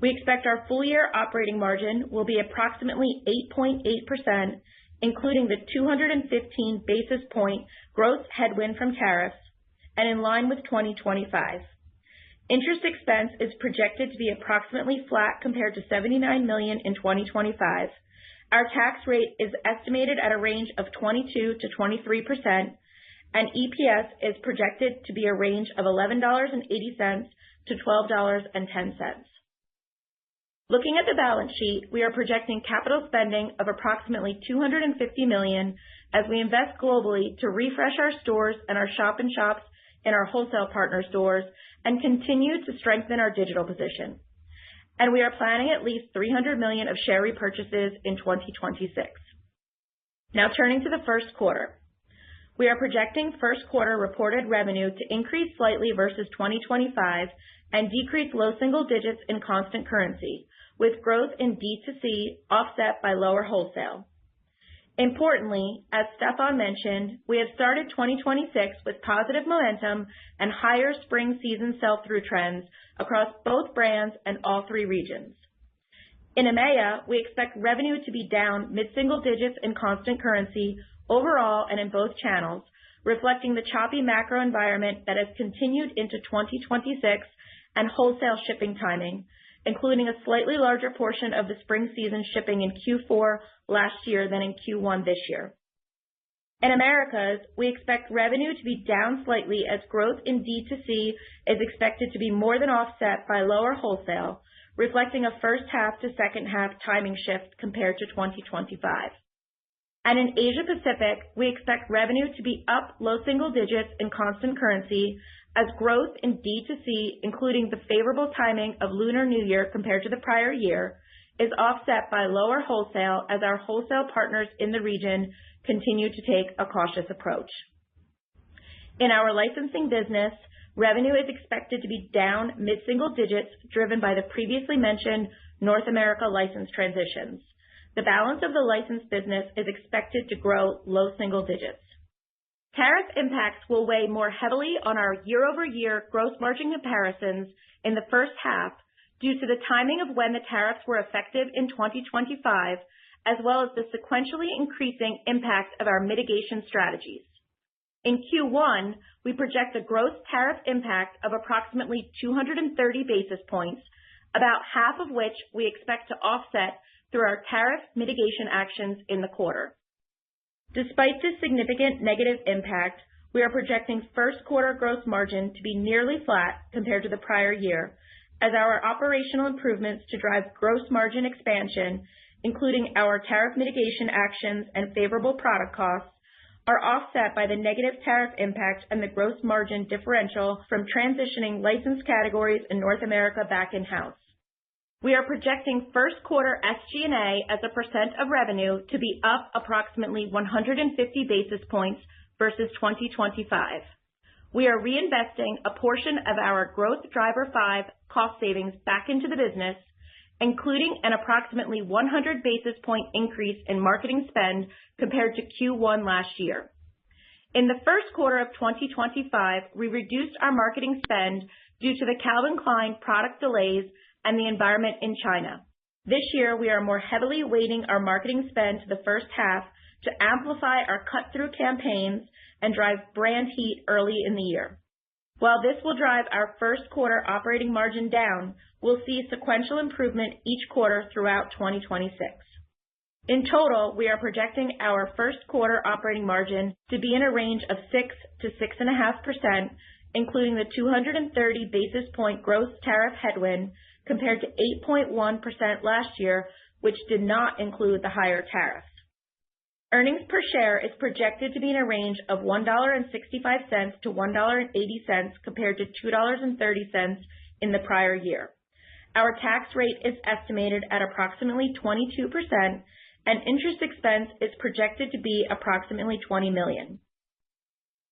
We expect our full year operating margin will be approximately 8.8%, including the 215 basis point gross headwind from tariffs, and in line with 2025. Interest expense is projected to be approximately flat compared to $79 million in 2025. Our tax rate is estimated at a range of 22 to 23%, and EPS is projected to be a range of $11.80 to $12.10. Looking at the balance sheet, we are projecting capital spending of approximately $250 million as we invest globally to refresh our stores and our shop-in-shops in our wholesale partner stores and continue to strengthen our digital position. And we are planning at least $300 million of share repurchases in 2026. Now turning to the first quarter. We are projecting first quarter reported revenue to increase slightly versus 2025 and decrease low single digits in constant currency, with growth in D2C offset by lower wholesale. Importantly, as Stefan mentioned, we have started 2026 with positive momentum and higher spring season sell-through trends across both brands and all three regions. In EMEA, we expect revenue to be down mid-single digits in constant currency overall and in both channels, reflecting the choppy macro environment that has continued into 2026 and wholesale shipping timing, including a slightly larger portion of the spring season shipping in Q4 last year than in Q1 this year. In Americas, we expect revenue to be down slightly as growth in D2C is expected to be more than offset by lower wholesale, reflecting a first half to second half timing shift compared to 2025. And in Asia Pacific, we expect revenue to be up low single digits in constant currency as growth in D2C, including the favorable timing of Lunar New Year compared to the prior year, is offset by lower wholesale as our wholesale partners in the region continue to take a cautious approach. In our licensing business, revenue is expected to be down mid-single digits, driven by the previously mentioned North America license transitions. The balance of the license business is expected to grow low single digits. Tariff impacts will weigh more heavily on our year-over-year gross margin comparisons in the first half due to the timing of when the tariffs were effective in 2025, as well as the sequentially increasing impact of our mitigation strategies. In Q1, we project a gross tariff impact of approximately 230 basis points, about half of which we expect to offset through our tariff mitigation actions in the quarter. Despite this significant negative impact, we are projecting first quarter gross margin to be nearly flat compared to the prior year, as our operational improvements to drive gross margin expansion, including our tariff mitigation actions and favorable product costs, are offset by the negative tariff impact and the gross margin differential from transitioning licensed categories in North America back in-house. We are projecting first quarter SG&A as a % of revenue to be up approximately 150 basis points versus 2025. We are reinvesting a portion of our Growth Driver 5 cost savings back into the business, including an approximately 100 basis point increase in marketing spend compared to Q1 last year. In the first quarter of 2025, we reduced our marketing spend due to the Calvin Klein product delays and the environment in China. This year, we are more heavily weighting our marketing spend to the first half to amplify our cut-through campaigns and drive brand heat early in the year. While this will drive our first quarter operating margin down, we'll see sequential improvement each quarter throughout 2026. In total, we are projecting our first quarter operating margin to be in a range of 6 to 6.5%, including the 230 basis point gross tariff headwind compared to 8.1% last year, which did not include the higher tariffs. Earnings per share is projected to be in a range of $1.65 to $1.80 compared to $2.30 in the prior year. Our tax rate is estimated at approximately 22%, and interest expense is projected to be approximately $20 million.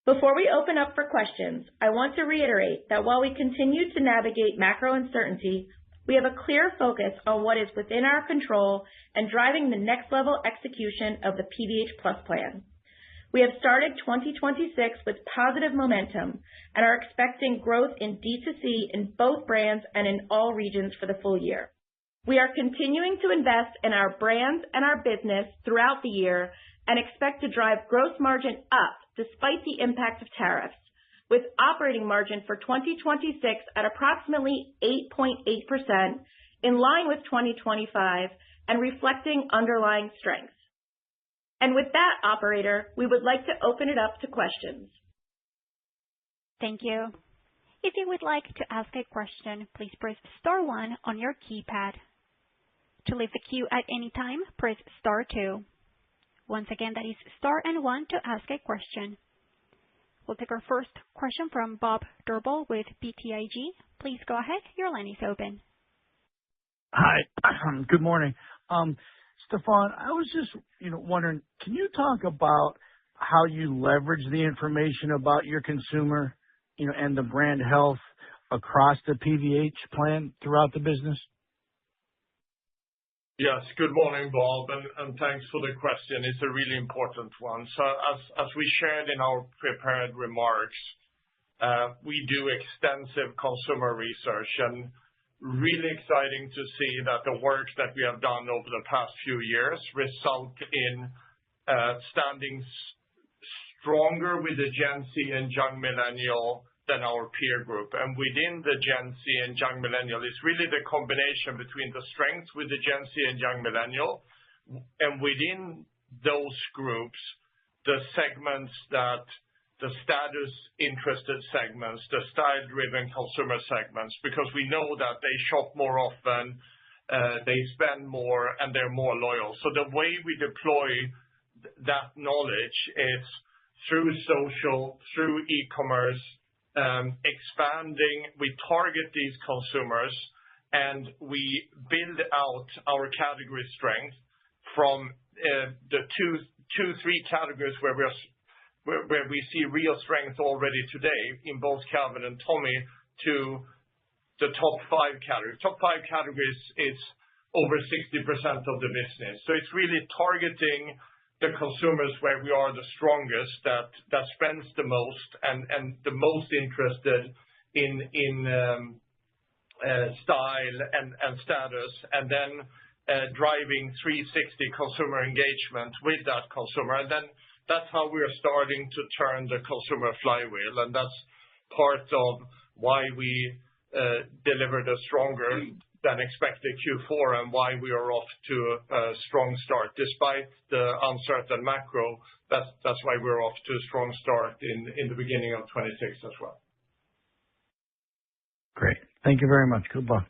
Before we open up for questions, I want to reiterate that while we continue to navigate macro uncertainty, we have a clear focus on what is within our control and driving the next level execution of the PVH Plus plan. We have started 2026 with positive momentum and are expecting growth in D2C in both brands and in all regions for the full year. We are continuing to invest in our brands and our business throughout the year and expect to drive gross margin up despite the impact of tariffs, with operating margin for 2026 at approximately 8.8%, in line with 2025 and reflecting underlying strengths. And with that, operator, we would like to open it up to questions. Thank you. If you would like to ask a question, please press star 1 on your keypad. To leave the queue at any time, press star 2. Once again, that is star and 1 to ask a question. We'll take our first question from Bob Drbul with BTIG. Please go ahead. Your line is open. Hi. Good morning. Stefan, I was just wondering, can you talk about how you leverage the information about your consumer and the brand health across the PVH plan throughout the business? Yes. Good morning, Bob, and thanks for the question. It's a really important one. So as we shared in our prepared remarks, we do extensive consumer research, and really exciting to see that the work that we have done over the past few years result in standing stronger with the Gen Z and young millennial than our peer group. And within the Gen Z and young millennial, it's really the combination between the strengths with the Gen Z and young millennial, and within those groups, the segments that the status-interested segments, the style-driven consumer segments, because we know that they shop more often, they spend more, and they're more loyal. So the way we deploy that knowledge is through social, through e-commerce, expanding. We target these consumers, and we build out our category strength from the two, three categories where we're where we see real strength already today in both Calvin and Tommy to the top 5 categories. Top 5 categories is over 60% of the business. So it's really targeting the consumers where we are the strongest, that spends the most and the most interested in style and status, and then driving 360 consumer engagement with that consumer. And then that's how we're starting to turn the consumer flywheel. And that's part of why we delivered a stronger than expected Q4 and why we are off to a strong start. Despite the uncertain macro, that's why we're off to a strong start in the beginning of 26 as well. Great. Thank you very much. Good luck.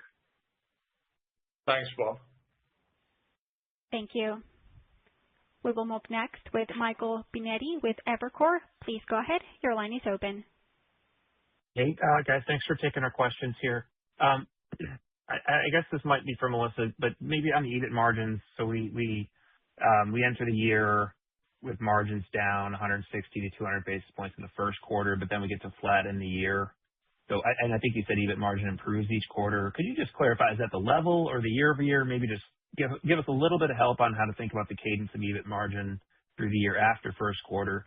Thanks, Bob. Thank you. We will move next with Michael Binetti with Evercore. Please go ahead. Your line is open. Hey, guys, thanks for taking our questions here. I guess this might be for Melissa, but maybe on the EBIT margins. So we enter the year with margins down 160 to 200 basis points in the first quarter, but then we get to flat in the year. So I think you said EBIT margin improves each quarter. Could you just clarify, is that the level or the year-over-year? Maybe just give us a little bit of help on how to think about the cadence of EBIT margin through the year after first quarter.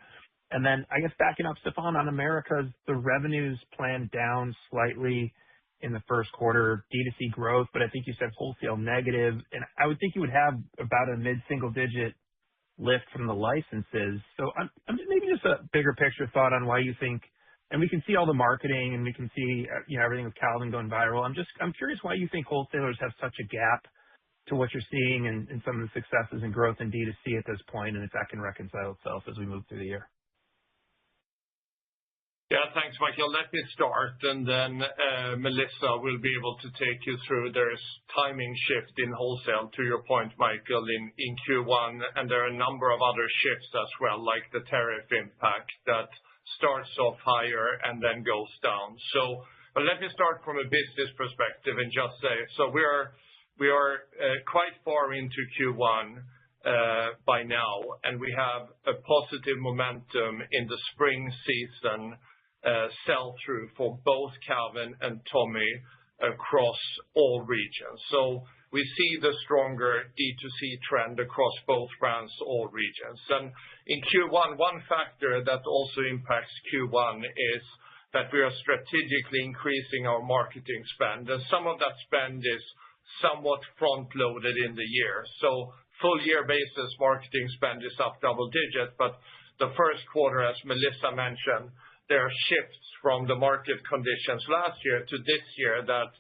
And then I guess backing up, Stefan, on Americas, the revenues planned down slightly in the first quarter, D2C growth, but I think you said wholesale negative. And I would think you would have about a mid-single digit lift from the licenses. So maybe just a bigger picture thought on why you think, and we can see all the marketing and we can see everything with Calvin going viral. I'm curious why you think wholesalers have such a gap to what you're seeing and some of the successes and growth in D2C at this point, and if that can reconcile itself as we move through the year. Yeah, thanks, Michael. Let me start, and then Melissa will be able to take you through. There's timing shift in wholesale, to your point, Michael, in Q1, and there are a number of other shifts as well, like the tariff impact that starts off higher and then goes down. So, but let me start from a business perspective and just say, so we are quite far into Q1 by now, and we have a positive momentum in the spring season sell-through for both Calvin and Tommy across all regions. So we see the stronger D2C trend across both brands, all regions. And in Q1, one factor that also impacts Q1 is that we are strategically increasing our marketing spend. And some of that spend is somewhat front-loaded in the year. So full year basis, marketing spend is up double digit, but the first quarter, as Melissa mentioned, there are shifts from the market conditions last year to this year that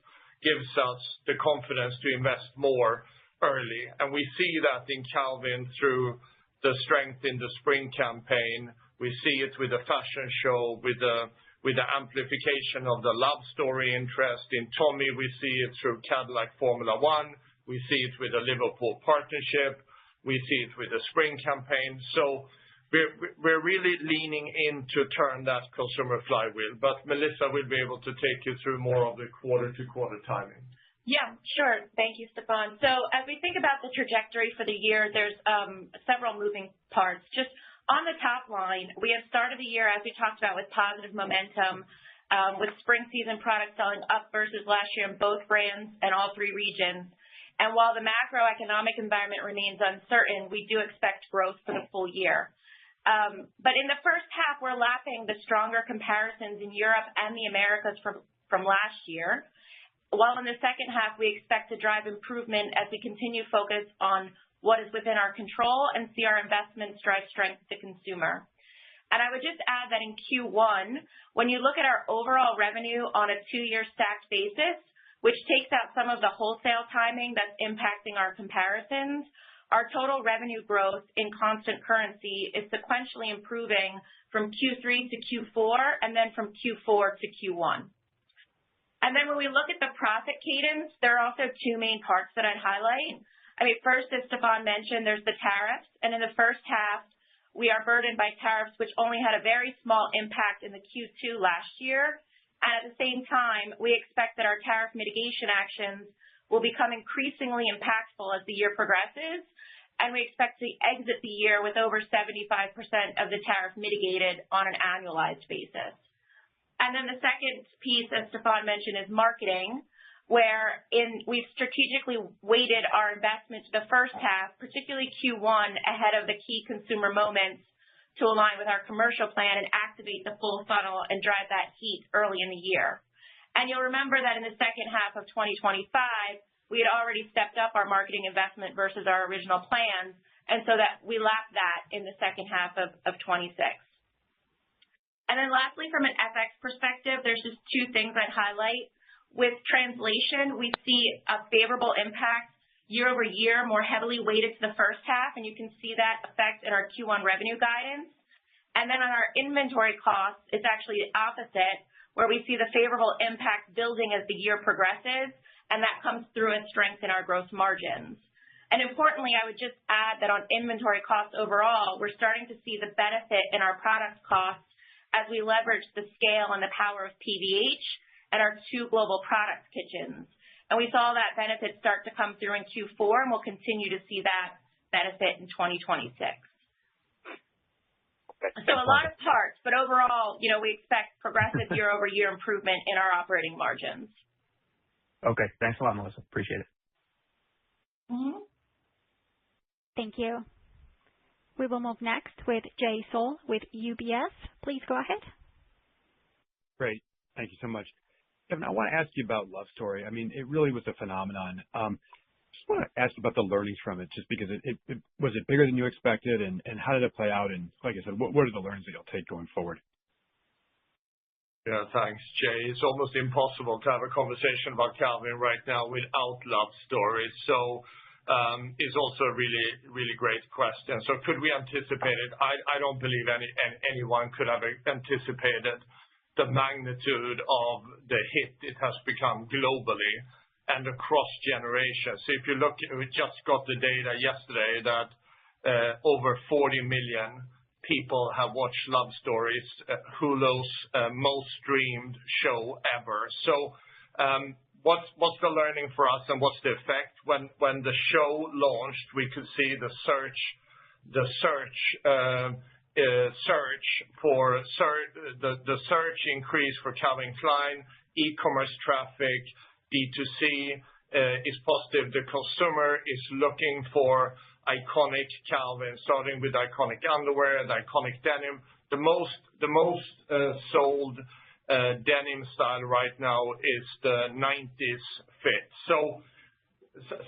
gives us the confidence to invest more early. And we see that in Calvin through the strength in the spring campaign. We see it with the fashion show, with the amplification of the love story interest. In Tommy, we see it through Cadillac Formula One. We see it with the Liverpool partnership. We see it with the spring campaign. So we're really leaning in to turn that consumer flywheel. But Melissa will be able to take you through more of the quarter-to-quarter timing. Yeah, sure. Thank you, Stefan. So as we think about the trajectory for the year, there's several moving parts. Just on the top line, we have started the year, as we talked about, with positive momentum, with spring season products selling up versus last year in both brands and all three regions. And while the macroeconomic environment remains uncertain, we do expect growth for the full year. But in the first half, we're lapping the stronger comparisons in Europe and the Americas from last year, while in the second half, we expect to drive improvement as we continue focus on what is within our control and see our investments drive strength to consumer. And I would just add that in Q1, when you look at our overall revenue on a 2-year stacked basis, which takes out some of the wholesale timing that's impacting our comparisons, our total revenue growth in constant currency is sequentially improving from Q3 to Q4 and then from Q4 to Q1. And then when we look at the profit cadence, there are also two main parts that I'd highlight. I mean, first, as Stefan mentioned, there's the tariffs. And in the first half, we are burdened by tariffs, which only had a very small impact in the Q2 last year. And at the same time, we expect that our tariff mitigation actions will become increasingly impactful as the year progresses. and we expect to exit the year with over 75% of the tariff mitigated on an annualized basis. And then the second piece, as Stefan mentioned, is marketing, where we've strategically weighted our investment to the first half, particularly Q1, ahead of the key consumer moments to align with our commercial plan and activate the full funnel and drive that heat early in the year. And you'll remember that in the second half of 2025, we had already stepped up our marketing investment versus our original plans, and so that we lapped that in the second half of 26. And then lastly, from an FX perspective, there's just two things I'd highlight. With translation, we see a favorable impact year over year, more heavily weighted to the first half, and you can see that effect in our Q1 revenue guidance. And then on our inventory costs, it's actually the opposite, where we see the favorable impact building as the year progresses, and that comes through as strength in our gross margins. And importantly, I would just add that on inventory costs overall, we're starting to see the benefit in our product costs as we leverage the scale and the power of PVH and our two global product kitchens. And we saw that benefit start to come through in Q4, and we'll continue to see that benefit in 2026. So a lot of parts, but overall, we expect progressive year-over-year improvement in our operating margins. Okay. Thanks a lot, Melissa. Appreciate it. Mm-hmm. Thank you. We will move next with Jay Sole with UBS. Please go ahead. Great. Thank you so much. Kevin, I want to ask you about Love Story. I mean, it really was a phenomenon. Just want to ask about the learnings from it, just because was it bigger than you expected, and how did it play out? And like I said, what are the learnings that you'll take going forward? Yeah, thanks, Jay. It's almost impossible to have a conversation about Calvin right now without Love Story. So it's also a really, really great question. So could we anticipate it? I don't believe anyone could have anticipated the magnitude of the hit it has become globally and across generations. So if you look, we just got the data yesterday that over 40 million people have watched Love Stories, Hulu's most streamed show ever. So what's the learning for us, and what's the effect? When the show launched, we could see the search increase for Calvin Klein, e-commerce traffic, D2C is positive. The consumer is looking for iconic Calvin, starting with iconic underwear, the iconic denim. The most sold denim style right now is the 90s fit. So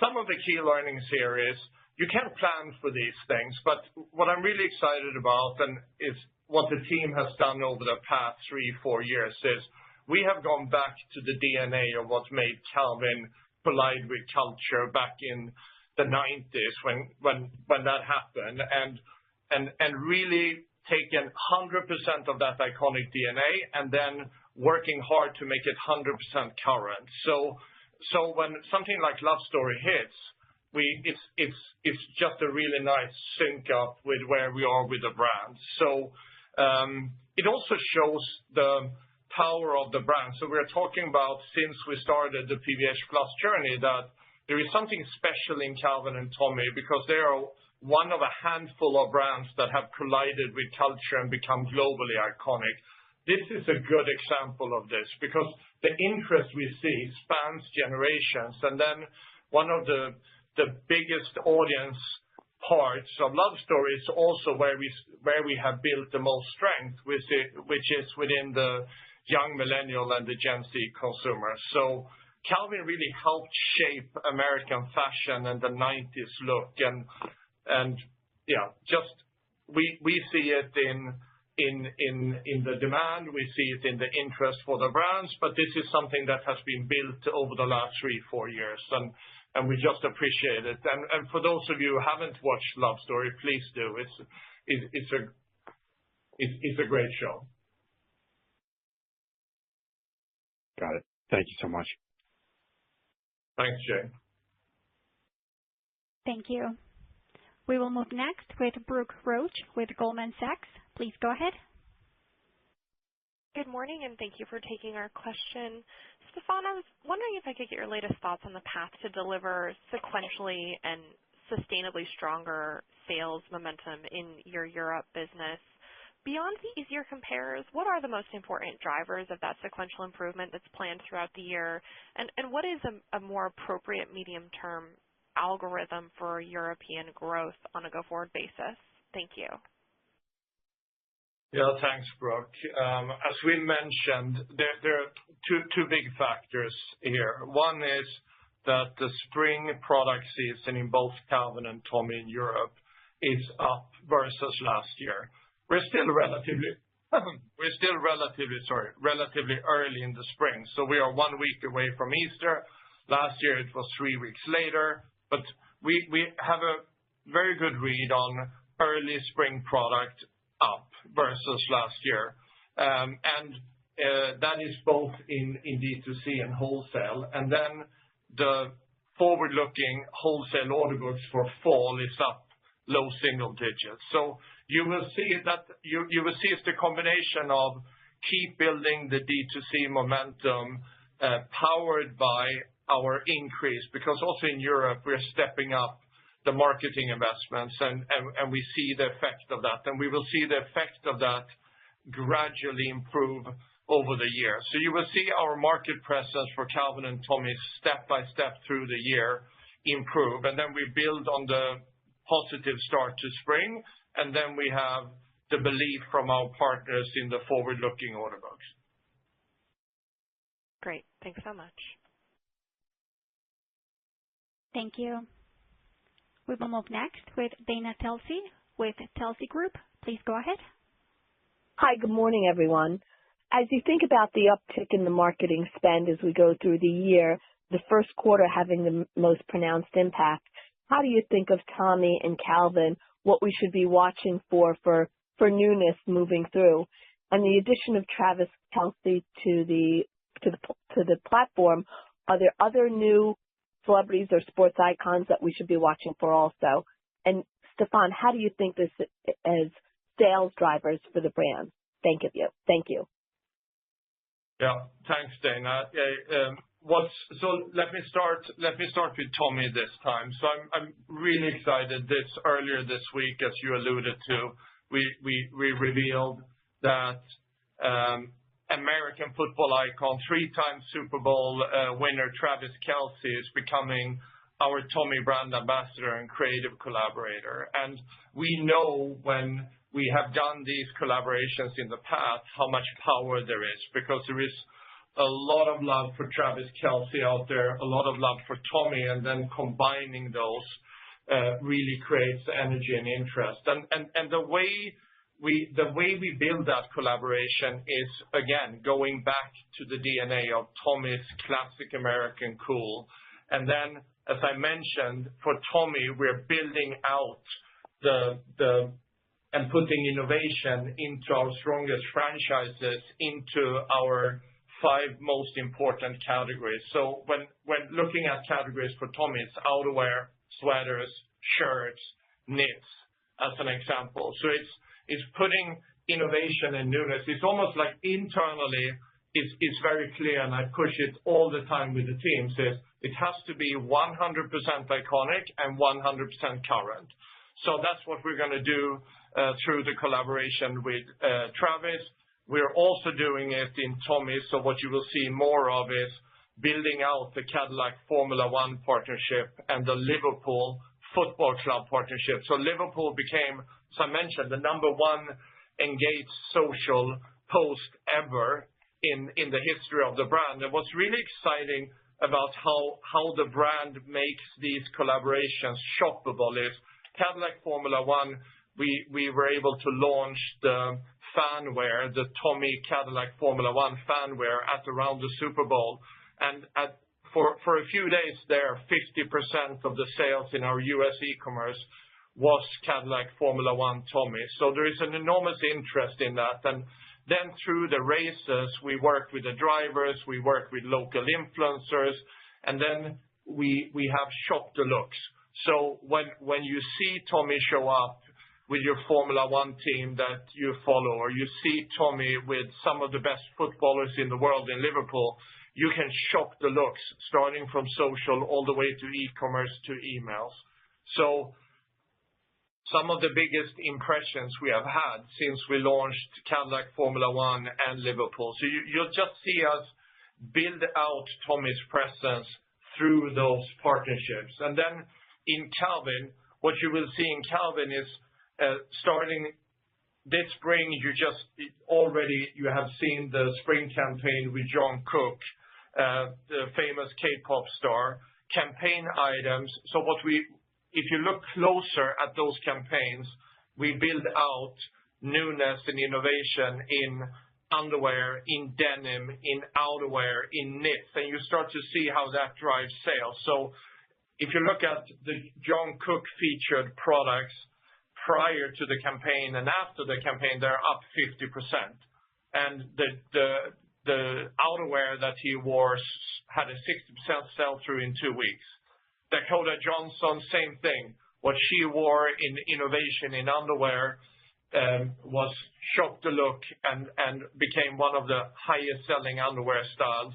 some of the key learnings here is you can't plan for these things, but what I'm really excited about and is what the team has done over the past 3-4 years is we have gone back to the DNA of what made Calvin collide with culture back in the 90s when that happened, and really taken 100% of that iconic DNA and then working hard to make it 100% current. So when something like Love Story hits, it's just a really nice sync up with where we are with the brand. So it also shows the power of the brand. So we're talking about, since we started the PVH Plus journey, that there is something special in Calvin and Tommy because they are one of a handful of brands that have collided with culture and become globally iconic. This is a good example of this because the interest we see spans generations. And then one of the biggest audience parts of Love Story is also where we have built the most strength, which is within the young millennial and the Gen Z consumer. So Calvin really helped shape American fashion and the 90s look. And yeah, just we see it in the demand, we see it in the interest for the brands, but this is something that has been built over the last 3-4 years, and we just appreciate it. And for those of you who haven't watched Love Story, please do. It's a great show. Got it. Thank you so much. Thanks, Jay. Thank you. We will move next with Brooke Roach with Goldman Sachs. Please go ahead. Good morning, and thank you for taking our question. Stefan, I was wondering if I could get your latest thoughts on the path to deliver sequentially and sustainably stronger sales momentum in your Europe business. Beyond the easier compares, what are the most important drivers of that sequential improvement that's planned throughout the year? And what is a more appropriate medium-term algorithm for European growth on a go-forward basis? Thank you. Yeah, thanks, Brooke. As we mentioned, there are two big factors here. One is that the spring product season in both Calvin and Tommy in Europe is up versus last year. We're still relatively early in the spring, so we are 1 week away from Easter. Last year it was 3 weeks later, but we have a very good read on early spring product up versus last year. And that is both in D2C and wholesale. And then the forward-looking wholesale order books for fall is up low single digits. So you will see that you will see it's the combination of keep building the D2C momentum powered by our increase, because also in Europe we're stepping up the marketing investments and we see the effect of that, and we will see the effect of that gradually improve over the year. So you will see our market presence for Calvin and Tommy step by step through the year improve, and then we build on the positive start to spring, and then we have the belief from our partners in the forward-looking order books. Great. Thanks so much. Thank you. We will move next with Dana Telsey with Telsey Group. Please go ahead. Hi, good morning, everyone. As you think about the uptick in the marketing spend as we go through the year, the first quarter having the most pronounced impact, how do you think of Tommy and Calvin, what we should be watching for newness moving through? And the addition of Travis Kelce to the platform, are there other new celebrities or sports icons that we should be watching for also? And Stefan, how do you think this as sales drivers for the brand? Thank you. Yeah, thanks, Dana. So let me start with Tommy this time. So I'm really excited. Earlier this week, as you alluded to, we revealed that American football icon, 3-time Super Bowl winner Travis Kelce is becoming our Tommy brand ambassador and creative collaborator. And we know when we have done these collaborations in the past how much power there is, because there is a lot of love for Travis Kelce out there, a lot of love for Tommy, and then combining those really creates energy and interest. And the way we build that collaboration is, again, going back to the DNA of Tommy's classic American cool. And then, as I mentioned, for Tommy, we're building out and putting innovation into our strongest franchises, into our 5 most important categories. So when looking at categories for Tommy, it's outerwear, sweaters, shirts, knits, as an example. So it's putting innovation and newness. It's almost like internally it's very clear, and I push it all the time with the teams, is it has to be 100% iconic and 100% current. So that's what we're going to do through the collaboration with Travis. We're also doing it in Tommy, so what you will see more of is building out the Cadillac Formula One partnership and the Liverpool Football Club partnership. So Liverpool became, as I mentioned, the number 1 engaged social post ever in the history of the brand. And what's really exciting about how the brand makes these collaborations shoppable is Cadillac Formula One, we were able to launch the fan wear, the Tommy Cadillac Formula One fan wear at around the Super Bowl. And for a few days there, 50% of the sales in our US e-commerce was Cadillac Formula One Tommy. So there is an enormous interest in that. And then through the races, we work with the drivers, we work with local influencers, and then we have shop the looks. So when you see Tommy show up with your Formula One team that you follow, or you see Tommy with some of the best footballers in the world in Liverpool, you can shop the looks, starting from social all the way to e-commerce to emails. So some of the biggest impressions we have had since we launched Cadillac Formula One and Liverpool. So you'll just see us build out Tommy's presence through those partnerships. And then in Calvin, what you will see in Calvin is starting this spring, you have seen the spring campaign with John Cook, the famous K-pop star, campaign items. So if you look closer at those campaigns, we build out newness and innovation in underwear, in denim, in outerwear, in knits, and you start to see how that drives sales. So if you look at the John Cook featured products prior to the campaign and after the campaign, they're up 50%. And the outerwear that he wore had a 60% sell-through in 2 weeks. Dakota Johnson, same thing. What she wore in innovation in underwear was shock the look and became one of the highest selling underwear styles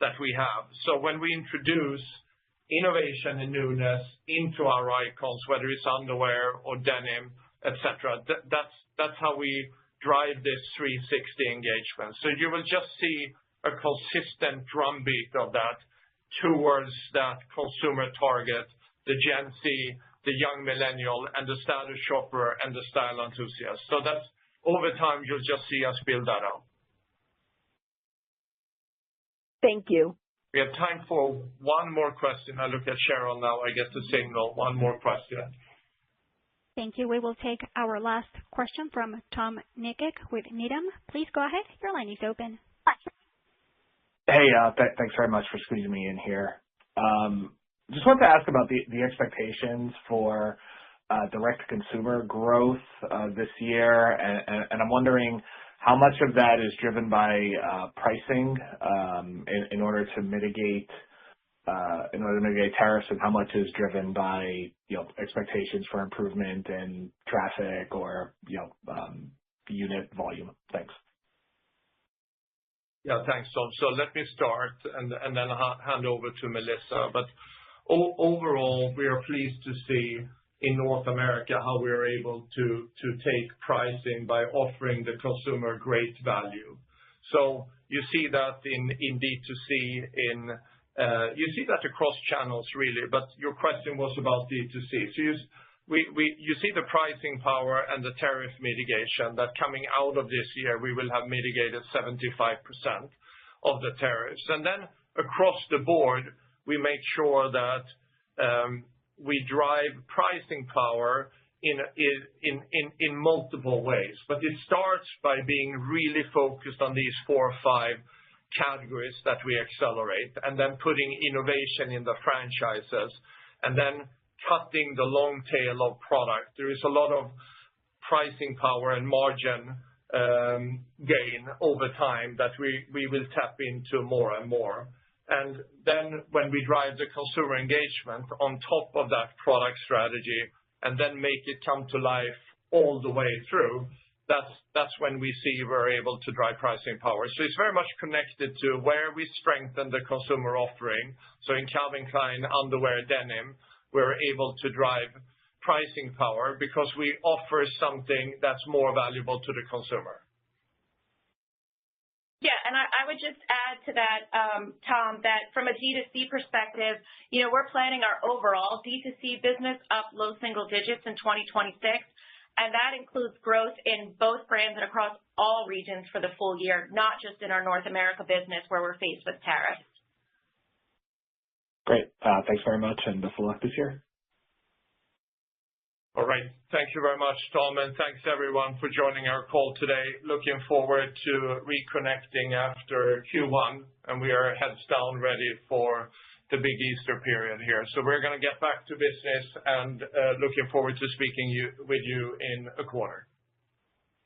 that we have. So when we introduce innovation and newness into our icons, whether it's underwear or denim, etc., that's how we drive this 360 engagement. So you will just see a consistent drumbeat of that towards that consumer target, the Gen Z, the young millennial, and the status shopper and the style enthusiast. So that's over time, you'll just see us build that out. Thank you. We have time for one more question. I look at Cheryl now. I get the signal. One more question. Thank you. We will take our last question from Tom Nikic with Needham. Please go ahead. Your line is open. Hey, thanks very much for squeezing me in here. Just wanted to ask about the expectations for direct-to-consumer growth this year, and I'm wondering how much of that is driven by pricing in order to mitigate tariffs, and how much is driven by expectations for improvement in traffic or unit volume. Thanks. Yeah, thanks, Tom. So let me start and then hand over to Melissa. But overall, we are pleased to see in North America how we are able to take pricing by offering the consumer great value. So you see that in D2C, you see that across channels, really, but your question was about D2C. So you see the pricing power and the tariff mitigation that coming out of this year, we will have mitigated 75% of the tariffs. And then across the board, we make sure that we drive pricing power in multiple ways. But it starts by being really focused on these 4 or 5 categories that we accelerate, and then putting innovation in the franchises, and then cutting the long tail of product. There is a lot of pricing power and margin gain over time that we will tap into more and more. And then when we drive the consumer engagement on top of that product strategy and then make it come to life all the way through, that's when we see we're able to drive pricing power. So it's very much connected to where we strengthen the consumer offering. So in Calvin Klein underwear denim, we're able to drive pricing power because we offer something that's more valuable to the consumer. Yeah, and I would just add to that, Tom, that from a D2C perspective, we're planning our overall D2C business up low single digits in 2026, and that includes growth in both brands and across all regions for the full year, not just in our North America business where we're faced with tariffs. Great. Thanks very much, and best of luck this year. All right. Thank you very much, Tom, and thanks everyone for joining our call today. Looking forward to reconnecting after Q1, and we are heads down ready for the big Easter period here. So we're going to get back to business and looking forward to speaking with you in a quarter.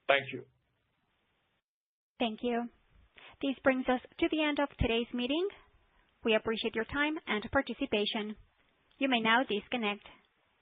Thank you. Thank you. This brings us to the end of today's meeting. We appreciate your time and participation. You may now disconnect.